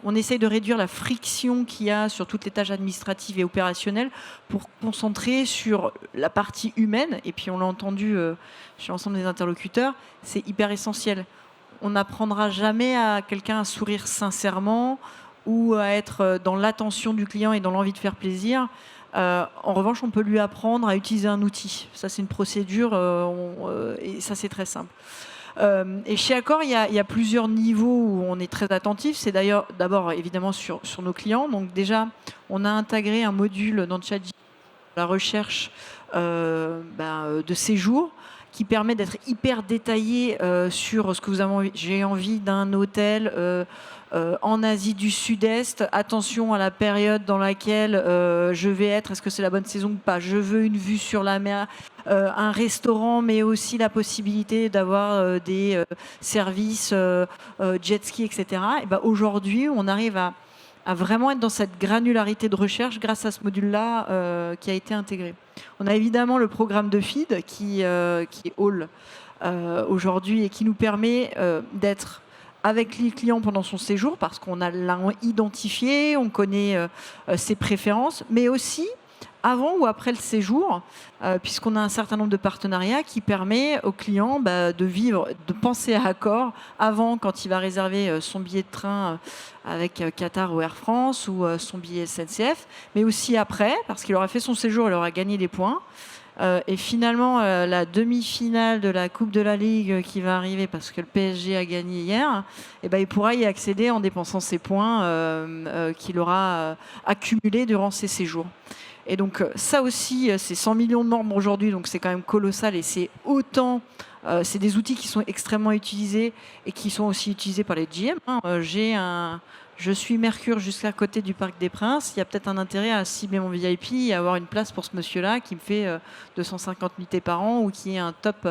on essaye de réduire la friction qu'il y a sur toutes les tâches administratives et opérationnelles pour concentrer sur la partie humaine. Et puis on l'a entendu chez l'ensemble des interlocuteurs, c'est hyper essentiel. On n'apprendra jamais à quelqu'un à sourire sincèrement ou à être dans l'attention du client et dans l'envie de faire plaisir En revanche, on peut lui apprendre à utiliser un outil. Ça, c'est une procédure et ça, c'est très simple. Et chez Accor, il y a plusieurs niveaux où on est très attentif. C'est d'ailleurs d'abord évidemment sur nos clients. Donc déjà, on a intégré un module dans ChatGPT, la recherche de séjour, qui permet d'être hyper détaillé sur ce que j'ai envie d'un hôtel en Asie du Sud-Est. Attention à la période dans laquelle je vais être. Est-ce que c'est la bonne saison ou pas? Je veux une vue sur la mer, un restaurant, mais aussi la possibilité d'avoir des services jet ski, etc. Et ben, aujourd'hui, on arrive à vraiment être dans cette granularité de recherche grâce à ce module-là qui a été intégré. On a évidemment le programme de feed qui est All aujourd'hui et qui nous permet d'être avec les clients pendant son séjour parce qu'on l'a identifié, on connaît ses préférences, mais aussi avant ou après le séjour, puisqu'on a un certain nombre de partenariats qui permet aux clients de penser à Accor avant, quand il va réserver son billet de train avec Qatar ou Air France ou son billet SNCF, mais aussi après, parce qu'il aura fait son séjour, il aura gagné des points. Et finalement, la demi-finale de la Coupe de la Ligue qui va arriver parce que le PSG a gagné hier, il pourra y accéder en dépensant ses points qu'il aura accumulés durant ses séjours. Et donc ça aussi, c'est 100 millions de membres aujourd'hui, donc c'est quand même colossal et c'est autant... c'est des outils qui sont extrêmement utilisés et qui sont aussi utilisés par les GM. Je suis Mercure jusqu'à côté du Parc des Princes. Il y a peut-être un intérêt à cibler mon VIP et avoir une place pour ce monsieur-là qui me fait 250 nuitées par an ou qui est un top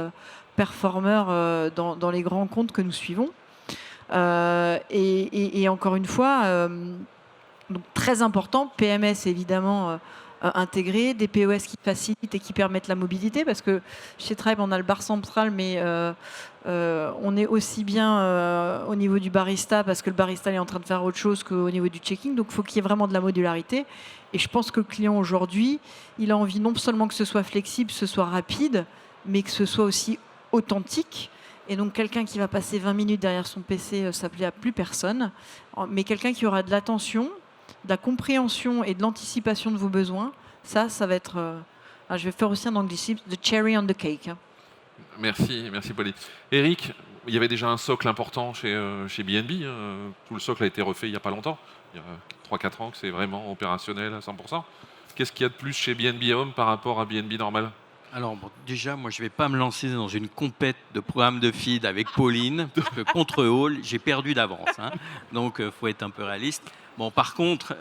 performer dans les grands comptes que nous suivons. Et encore une fois, donc très important, PMS évidemment intégré, des POS qui facilitent et qui permettent la mobilité, parce que chez Tribe, on a le bar central, mais on est aussi bien au niveau du barista, parce que le barista est en train de faire autre chose qu'au niveau du checking, donc il faut qu'il y ait vraiment de la modularité. Et je pense que le client aujourd'hui, il a envie non seulement que ce soit flexible, que ce soit rapide, mais que ce soit aussi authentique. Et donc quelqu'un qui va passer 20 minutes derrière son PC, ça ne plaît à plus personne, mais quelqu'un qui aura de l'attention, de la compréhension et de l'anticipation de vos besoins, ça va être... je vais faire aussi un anglicisme, the cherry on the cake. Merci Pauline. Eric, il y avait déjà un socle important chez BNB. Tout le socle a été refait il n'y a pas longtemps. Il y a 3-4 ans que c'est vraiment opérationnel à 100%. Qu'est-ce qu'il y a de plus chez BNB Home par rapport à BNB normal? Alors déjà, moi je ne vais pas me lancer dans une compète de programme de feed avec Pauline, parce que contre Hall, j'ai perdu d'avance. Donc il faut être un peu réaliste. Bon, par contre,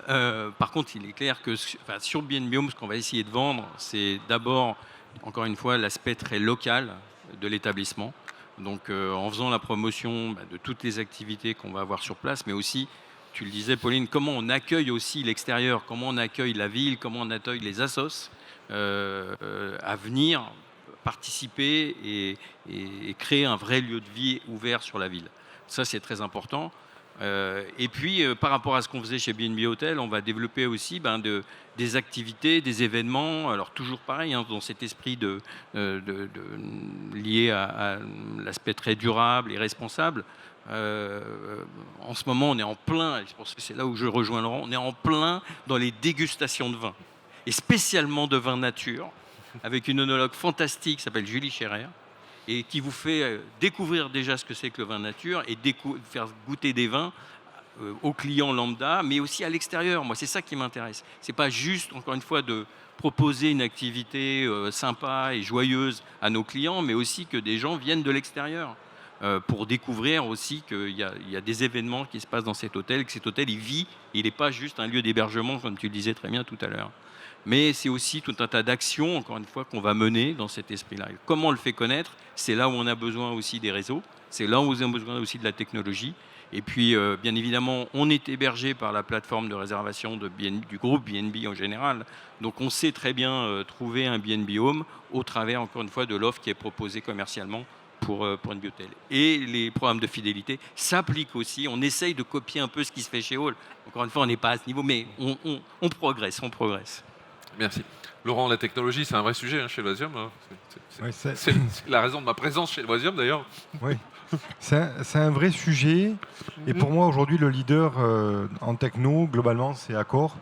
il est clair que sur BNB Home, ce qu'on va essayer de vendre, c'est d'abord, encore une fois, l'aspect très local de l'établissement. Donc en faisant la promotion de toutes les activités qu'on va avoir sur place, mais aussi, tu le disais Pauline, comment on accueille aussi l'extérieur, comment on accueille la ville, comment on accueille les assos à venir participer et créer un vrai lieu de vie ouvert sur la ville. Ça, c'est très important. Et puis, par rapport à ce qu'on faisait chez BNB Hotel, on va développer aussi des activités, des événements, alors toujours pareil, dans cet esprit lié à l'aspect très durable et responsable. En ce moment, on est en plein, et je pense que c'est là où je rejoins Laurent, on est en plein dans les dégustations de vin, et spécialement de vin nature, avec une œnologue fantastique qui s'appelle Julie Scherer, et qui vous fait découvrir déjà ce que c'est que le vin nature et faire goûter des vins aux clients lambda, mais aussi à l'extérieur. Moi, c'est ça qui m'intéresse. C'est pas juste, encore une fois, de proposer une activité sympa et joyeuse à nos clients, mais aussi que des gens viennent de l'extérieur pour découvrir aussi qu'il y a des événements qui se passent dans cet hôtel, que cet hôtel, il vit, il n'est pas juste un lieu d'hébergement, comme tu le disais très bien tout à l'heure. Mais c'est aussi tout un tas d'actions, encore une fois, qu'on va mener dans cet esprit-là. Et comment on le fait connaître? C'est là où on a besoin aussi des réseaux, c'est là où on a besoin aussi de la technologie. Et puis, bien évidemment, on est hébergé par la plateforme de réservation du groupe BNB en général. Donc, on sait très bien trouver un BNB Home au travers, encore une fois, de l'offre qui est proposée commercialement pour une Hôtel. Et les programmes de fidélité s'appliquent aussi. On essaye de copier un peu ce qui se fait chez Hall. Encore une fois, on n'est pas à ce niveau, mais on progresse, on progresse. Merci. Laurent, la technologie, c'est un vrai sujet chez Loisium. C'est la raison de ma présence chez Loisium, d'ailleurs. Oui, c'est un vrai sujet. Et pour moi, aujourd'hui, le leader en techno, globalement, c'est Accor.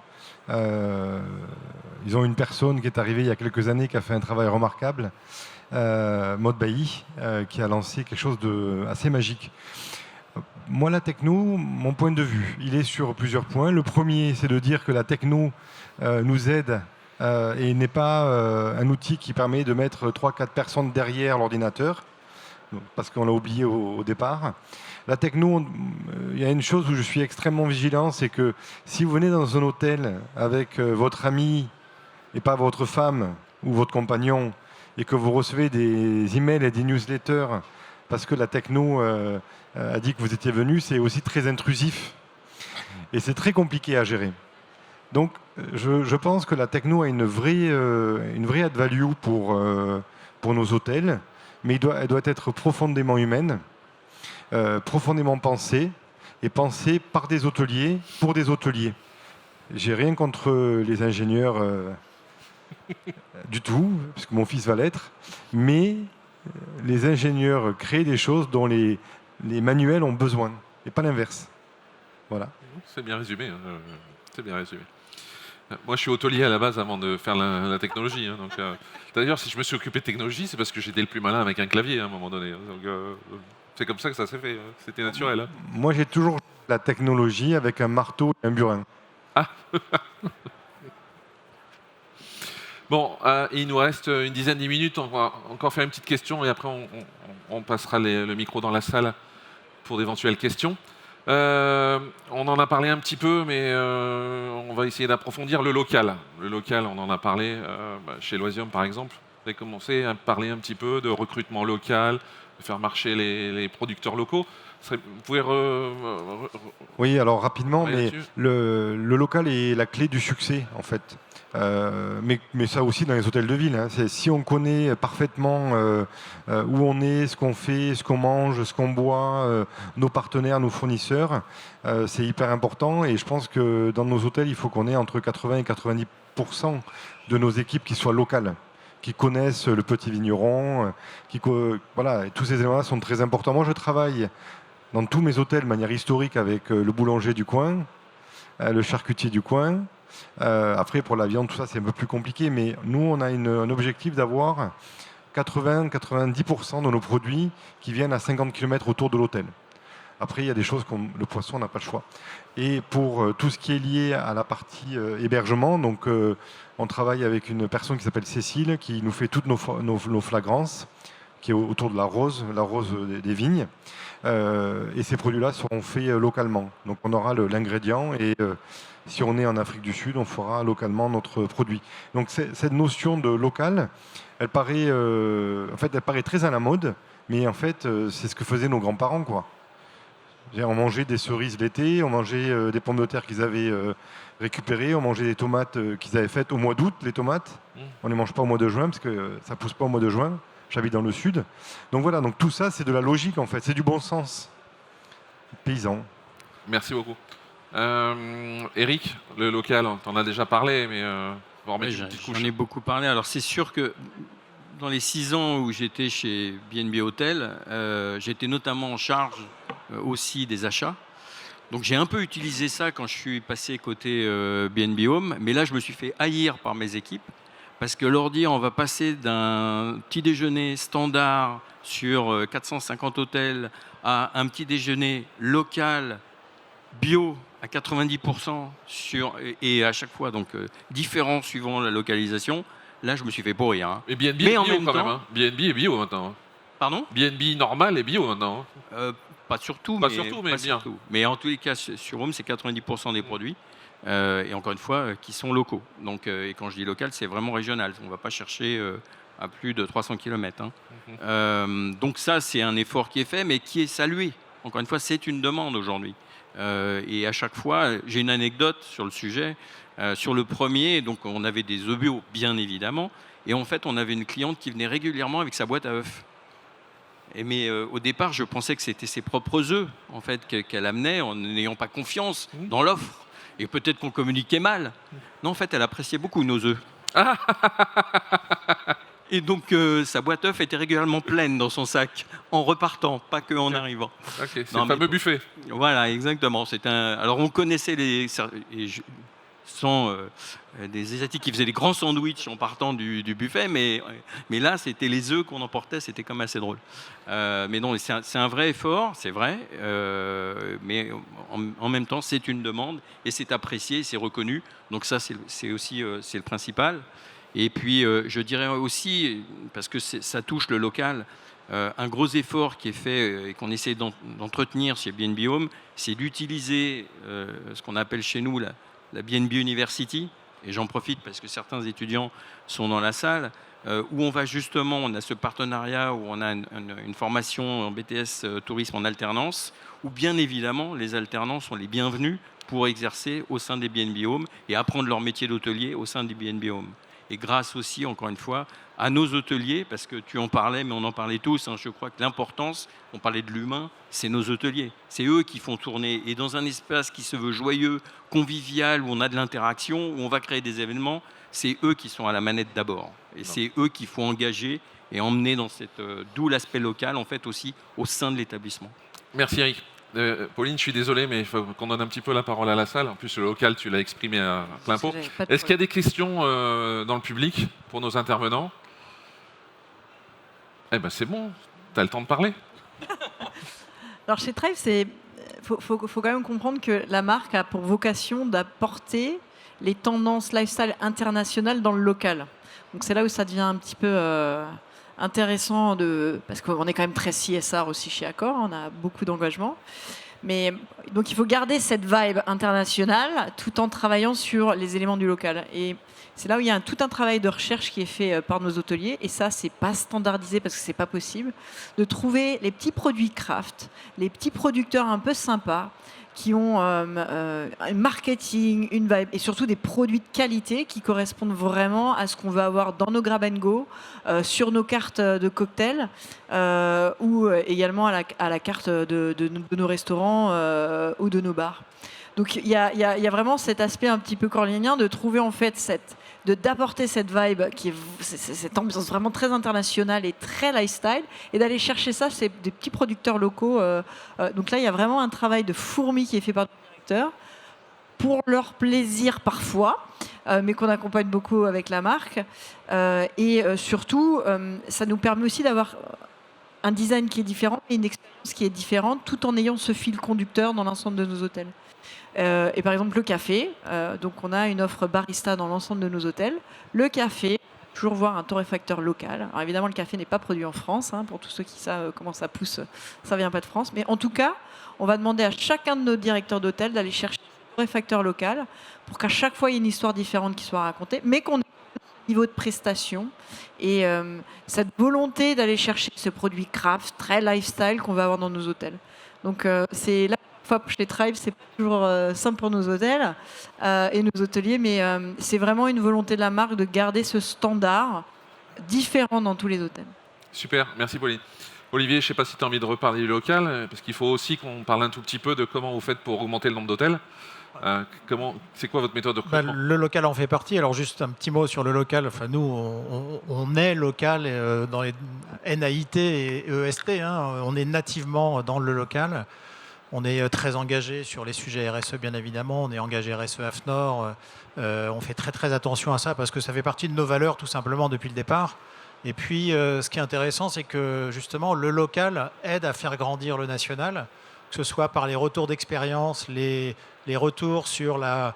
Il ils ont une personne qui est arrivée il y a quelques années, qui a fait un travail remarquable, Maud Bailly, qui a lancé quelque chose d'assez magique. Moi, la techno, mon point de vue, il est sur plusieurs points. Le premier, c'est de dire que la techno nous aide et n'est pas un outil qui permet de mettre 3-4 personnes derrière l'ordinateur, parce qu'on l'a oublié au départ. La techno, il y a une chose où je suis extrêmement vigilant, c'est que si vous venez dans un hôtel avec votre ami et pas votre femme ou votre compagnon, et que vous recevez des emails et des newsletters parce que la techno a dit que vous étiez venu, c'est aussi très intrusif. Et c'est très compliqué à gérer. Donc, je pense que la techno a une vraie add-value pour nos hôtels, mais elle doit être profondément humaine, profondément pensée, et pensée par des hôteliers, pour des hôteliers. J'ai rien contre les ingénieurs du tout, puisque mon fils va l'être, mais les ingénieurs créent des choses dont les manuels ont besoin, et pas l'inverse. Voilà. C'est bien résumé. C'est bien résumé. Moi, je suis hôtelier à la base avant de faire la technologie. Donc, d'ailleurs, si je me suis occupé de technologie, c'est parce que j'étais le plus malin avec un clavier à un moment donné. Donc, c'est comme ça que ça s'est fait. C'était naturel. Hein. Moi, j'ai toujours la technologie avec un marteau et un burin. Ah. Bon, il nous reste une dizaine de minutes. On va encore faire une petite question et après, on passera le micro dans la salle pour d'éventuelles questions. On en a parlé un petit peu, mais on va essayer d'approfondir le local. Le local, on en a parlé chez Loisium, par exemple. Vous avez commencé à parler un petit peu de recrutement local, de faire marcher les producteurs locaux. Vous pouvez Oui, alors rapidement, mais dessus. le local est la clé du succès, en fait. Mais ça aussi dans les hôtels de ville. Hein. Si on connaît parfaitement où on est, ce qu'on fait, ce qu'on mange, ce qu'on boit, nos partenaires, nos fournisseurs, c'est hyper important. Et je pense que dans nos hôtels, il faut qu'on ait entre 80 et 90% de nos équipes qui soient locales, qui connaissent le petit vigneron. Voilà, et tous ces éléments-là sont très importants. Moi, je travaille dans tous mes hôtels de manière historique avec le boulanger du coin, le charcutier du coin. Après, pour la viande, tout ça, c'est un peu plus compliqué, mais nous, on a un objectif d'avoir 80-90% de nos produits qui viennent à 50 km autour de l'hôtel. Après, il y a des choses comme le poisson, on n'a pas le choix. Et pour tout ce qui est lié à la partie hébergement, donc, on travaille avec une personne qui s'appelle Cécile, qui nous fait toutes nos flagrances, qui est autour de la rose des vignes. Et ces produits-là seront faits localement. Donc on aura l'ingrédient et si on est en Afrique du Sud, on fera localement notre produit. Donc cette notion de local, elle paraît très à la mode, mais en fait c'est ce que faisaient nos grands-parents, quoi. On mangeait des cerises l'été, on mangeait des pommes de terre qu'ils avaient récupérées, on mangeait des tomates qu'ils avaient faites au mois d'août, les tomates. On ne les mange pas au mois de juin parce que ça ne pousse pas au mois de juin. J'habite dans le sud. Donc voilà, donc tout ça, c'est de la logique en fait, c'est du bon sens. Paysan. Merci beaucoup. Eric, le local, on t'en a déjà parlé, mais on va remettre une petite couche. J'en ai beaucoup parlé. Alors c'est sûr que dans les 6 ans où j'étais chez B&B Hotel, j'étais notamment en charge aussi des achats. Donc j'ai un peu utilisé ça quand je suis passé côté B&B Home, mais là je me suis fait haïr par mes équipes. Parce que leur dire on va passer d'un petit déjeuner standard sur 450 hôtels à un petit déjeuner local, bio à 90% et à chaque fois donc différent suivant la localisation, là je me suis fait pourrir. Hein. Et B&B est bio quand même. Hein. B&B est bio maintenant. Hein. Pardon ? B&B normal est bio maintenant. Hein. Pas surtout, mais bien. Surtout. Mais en tous les cas, sur Home, c'est 90% des produits. Et encore une fois, qui sont locaux. Donc, et quand je dis local, c'est vraiment régional. On ne va pas chercher à plus de 300 km. Hein. Donc ça, c'est un effort qui est fait, mais qui est salué. Encore une fois, c'est une demande aujourd'hui. Et à chaque fois, j'ai une anecdote sur le sujet. Sur le premier, donc on avait des œufs bio, bien évidemment. Et en fait, on avait une cliente qui venait régulièrement avec sa boîte à œufs. Mais au départ, je pensais que c'était ses propres œufs en fait, qu'elle amenait en n'ayant pas confiance dans l'offre. Et peut-être qu'on communiquait mal. Non, en fait, elle appréciait beaucoup nos œufs. Et donc, sa boîte œufs était régulièrement pleine dans son sac, en repartant, pas qu'en arrivant. Ok, c'est le fameux buffet. Voilà, exactement. Alors, on connaissait des Asiatiques qui faisaient des grands sandwichs en partant du buffet, mais là, c'était les œufs qu'on emportait, c'était comme assez drôle. Mais non, c'est un vrai effort, c'est vrai, mais en même temps, c'est une demande, et c'est apprécié, c'est reconnu, donc ça, c'est aussi c'est le principal. Et puis, je dirais aussi, parce que ça touche le local, un gros effort qui est fait et qu'on essaie d'entretenir chez B&B Home, c'est d'utiliser ce qu'on appelle chez nous la B&B University. Et j'en profite parce que certains étudiants sont dans la salle, où on va justement, on a ce partenariat où on a une formation en BTS tourisme en alternance, où bien évidemment les alternants sont les bienvenus pour exercer au sein des B&B Home et apprendre leur métier d'hôtelier au sein du B&B Home. Et grâce aussi, encore une fois, à nos hôteliers, parce que tu en parlais, mais on en parlait tous, hein, je crois que l'importance, on parlait de l'humain, c'est nos hôteliers. C'est eux qui font tourner. Et dans un espace qui se veut joyeux, convivial, où on a de l'interaction, où on va créer des événements, c'est eux qui sont à la manette d'abord. Et c'est eux qu'il faut engager et emmener dans cette... d'où l'aspect local, en fait, aussi, au sein de l'établissement. Merci Eric. Pauline, je suis désolé, mais il faut qu'on donne un petit peu la parole à la salle. En plus, le local, tu l'as exprimé à plein pot. Est-ce qu'il y a des questions dans le public pour nos intervenants? Eh ben, c'est bon, tu as le temps de parler. Alors chez Tribe, faut quand même comprendre que la marque a pour vocation d'apporter les tendances lifestyle internationales dans le local. Donc c'est là où ça devient un petit peu intéressant, parce qu'on est quand même très CSR aussi chez Accor, on a beaucoup d'engagement. Mais donc il faut garder cette vibe internationale tout en travaillant sur les éléments du local. Et c'est là où il y a tout un travail de recherche qui est fait par nos hôteliers, et ça, c'est pas standardisé parce que c'est pas possible, de trouver les petits produits craft, les petits producteurs un peu sympas, qui ont un marketing, une vibe, et surtout des produits de qualité qui correspondent vraiment à ce qu'on veut avoir dans nos grab and go, sur nos cartes de cocktails, ou également à la carte de nos restaurants ou de nos bars. Donc il y a vraiment cet aspect un petit peu corlénien de trouver en fait d'apporter cette vibe qui est cette ambiance vraiment très internationale et très lifestyle, et d'aller chercher ça, c'est des petits producteurs locaux. Donc là, il y a vraiment un travail de fourmi qui est fait par le directeur pour leur plaisir parfois, mais qu'on accompagne beaucoup avec la marque. Et surtout, ça nous permet aussi d'avoir un design qui est différent et une expérience qui est différente, tout en ayant ce fil conducteur dans l'ensemble de nos hôtels. Et par exemple le café, donc on a une offre barista dans l'ensemble de nos hôtels. Le café, toujours voir un torréfacteur local. Alors évidemment le café n'est pas produit en France, hein, pour tous ceux qui savent comment ça pousse, ça vient pas de France. Mais en tout cas, on va demander à chacun de nos directeurs d'hôtel d'aller chercher un torréfacteur local pour qu'à chaque fois il y ait une histoire différente qui soit racontée, mais qu'on ait un niveau de prestation et cette volonté d'aller chercher ce produit craft, très lifestyle qu'on va avoir dans nos hôtels. Donc c'est là. Chez Tribe, c'est pas toujours simple pour nos hôtels et nos hôteliers, mais c'est vraiment une volonté de la marque de garder ce standard différent dans tous les hôtels. Super, merci Pauline. Olivier, je ne sais pas si tu as envie de reparler du local, parce qu'il faut aussi qu'on parle un tout petit peu de comment vous faites pour augmenter le nombre d'hôtels. C'est quoi votre méthode de recrutement? Le local en fait partie. Alors juste un petit mot sur le local. Enfin, nous, on est local dans les NAIT et EST. Hein. On est nativement dans le local. On est très engagé sur les sujets RSE, bien évidemment. On est engagé RSE AFNOR. On fait très, très attention à ça parce que ça fait partie de nos valeurs, tout simplement, depuis le départ. Et puis, ce qui est intéressant, c'est que, justement, le local aide à faire grandir le national, que ce soit par les retours d'expérience, les retours sur la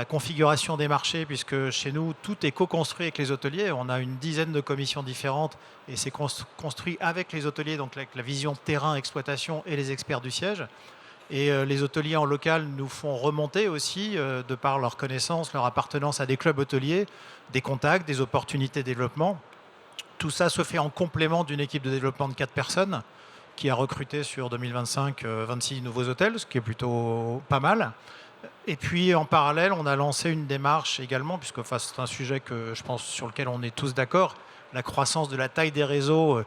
configuration des marchés, puisque chez nous, tout est co-construit avec les hôteliers. On a une dizaine de commissions différentes et c'est construit avec les hôteliers, donc avec la vision terrain, exploitation et les experts du siège. Et les hôteliers en local nous font remonter aussi, de par leur connaissance, leur appartenance à des clubs hôteliers, des contacts, des opportunités de développement. Tout ça se fait en complément d'une équipe de développement de 4 personnes qui a recruté sur 2025 26 nouveaux hôtels, ce qui est plutôt pas mal. Et puis en parallèle, on a lancé une démarche également, puisque c'est un sujet que je pense sur lequel on est tous d'accord, la croissance de la taille des réseaux.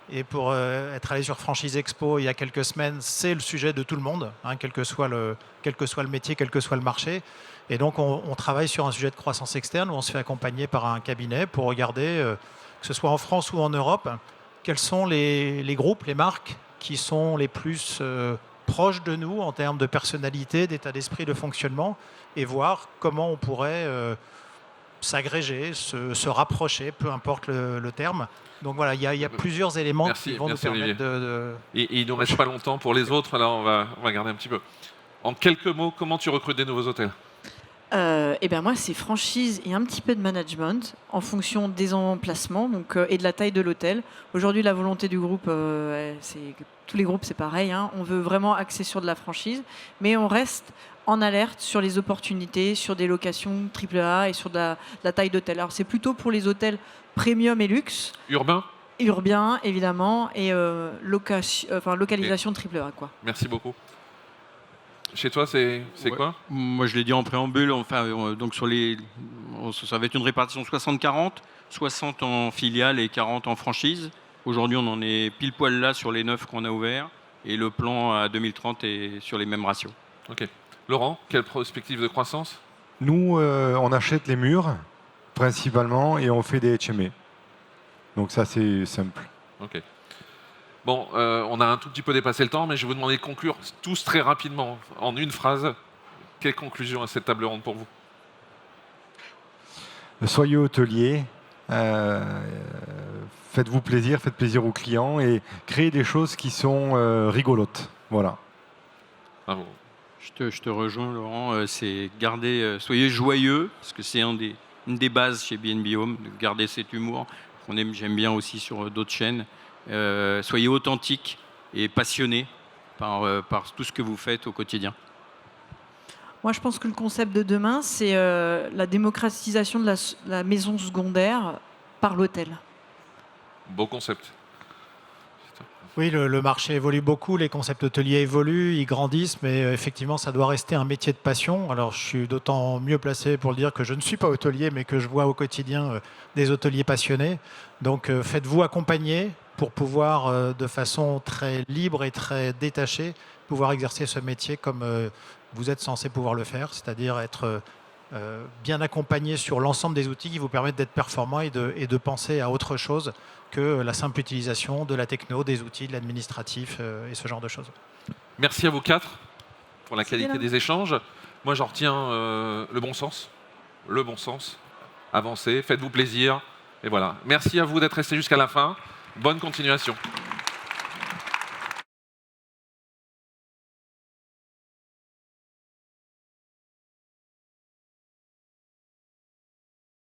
Et pour être allé sur Franchise Expo il y a quelques semaines, c'est le sujet de tout le monde, hein, quel que soit le métier, quel que soit le marché. Et donc on travaille sur un sujet de croissance externe où on se fait accompagner par un cabinet pour regarder, que ce soit en France ou en Europe, quels sont les groupes, les marques qui sont les plus proche de nous en termes de personnalité, d'état d'esprit, de fonctionnement, et voir comment on pourrait s'agréger, se rapprocher, peu importe le terme. Donc voilà, il y a plusieurs éléments qui vont nous permettre de... Et il ne nous reste pas longtemps pour les autres, là on va garder un petit peu. En quelques mots, comment tu recrutes des nouveaux hôtels ? Eh ben moi, c'est franchise et un petit peu de management en fonction des emplacements et de la taille de l'hôtel. Aujourd'hui, la volonté du groupe, tous les groupes, c'est pareil. Hein. On veut vraiment axer sur de la franchise, mais on reste en alerte sur les opportunités, sur des locations AAA et sur de la taille d'hôtel. Alors, c'est plutôt pour les hôtels premium et luxe. Urbain, évidemment, et localisation AAA, quoi. Merci beaucoup. Chez toi, c'est quoi ? Moi, je l'ai dit en préambule. Donc ça va être une répartition 60-40, 60 en filiale et 40 en franchise. Aujourd'hui, on en est pile poil là sur les 9 qu'on a ouverts. Et le plan à 2030 est sur les mêmes ratios. Ok. Laurent, quelle perspective de croissance ? Nous, on achète les murs, principalement, et on fait des HME. Donc ça, c'est simple. Ok. Bon, on a un tout petit peu dépassé le temps, mais je vais vous demander de conclure tous très rapidement, en une phrase. Quelle conclusion à cette table ronde pour vous ? Soyez hôteliers, faites-vous plaisir, faites plaisir aux clients et créez des choses qui sont rigolotes. Voilà. Bravo. Je te rejoins, Laurent. C'est soyez joyeux, parce que c'est une des bases chez B&B Home, de garder cet humour j'aime bien aussi sur d'autres chaînes. Soyez authentiques et passionnés par tout ce que vous faites au quotidien. Moi, je pense que le concept de demain, c'est la démocratisation de la maison secondaire par l'hôtel. Beau concept. Oui, le marché évolue beaucoup, les concepts hôteliers évoluent, ils grandissent, mais effectivement, ça doit rester un métier de passion. Alors, je suis d'autant mieux placé pour le dire que je ne suis pas hôtelier, mais que je vois au quotidien des hôteliers passionnés. Donc, faites-vous accompagner pour pouvoir, de façon très libre et très détachée, pouvoir exercer ce métier comme vous êtes censé pouvoir le faire, c'est-à-dire être bien accompagné sur l'ensemble des outils qui vous permettent d'être performant et de penser à autre chose que la simple utilisation de la techno, des outils, de l'administratif et ce genre de choses. Merci à vous quatre pour la qualité des échanges. Moi, j'en retiens le bon sens. Le bon sens. Avancez, faites-vous plaisir. Et voilà. Merci à vous d'être restés jusqu'à la fin. Bonne continuation.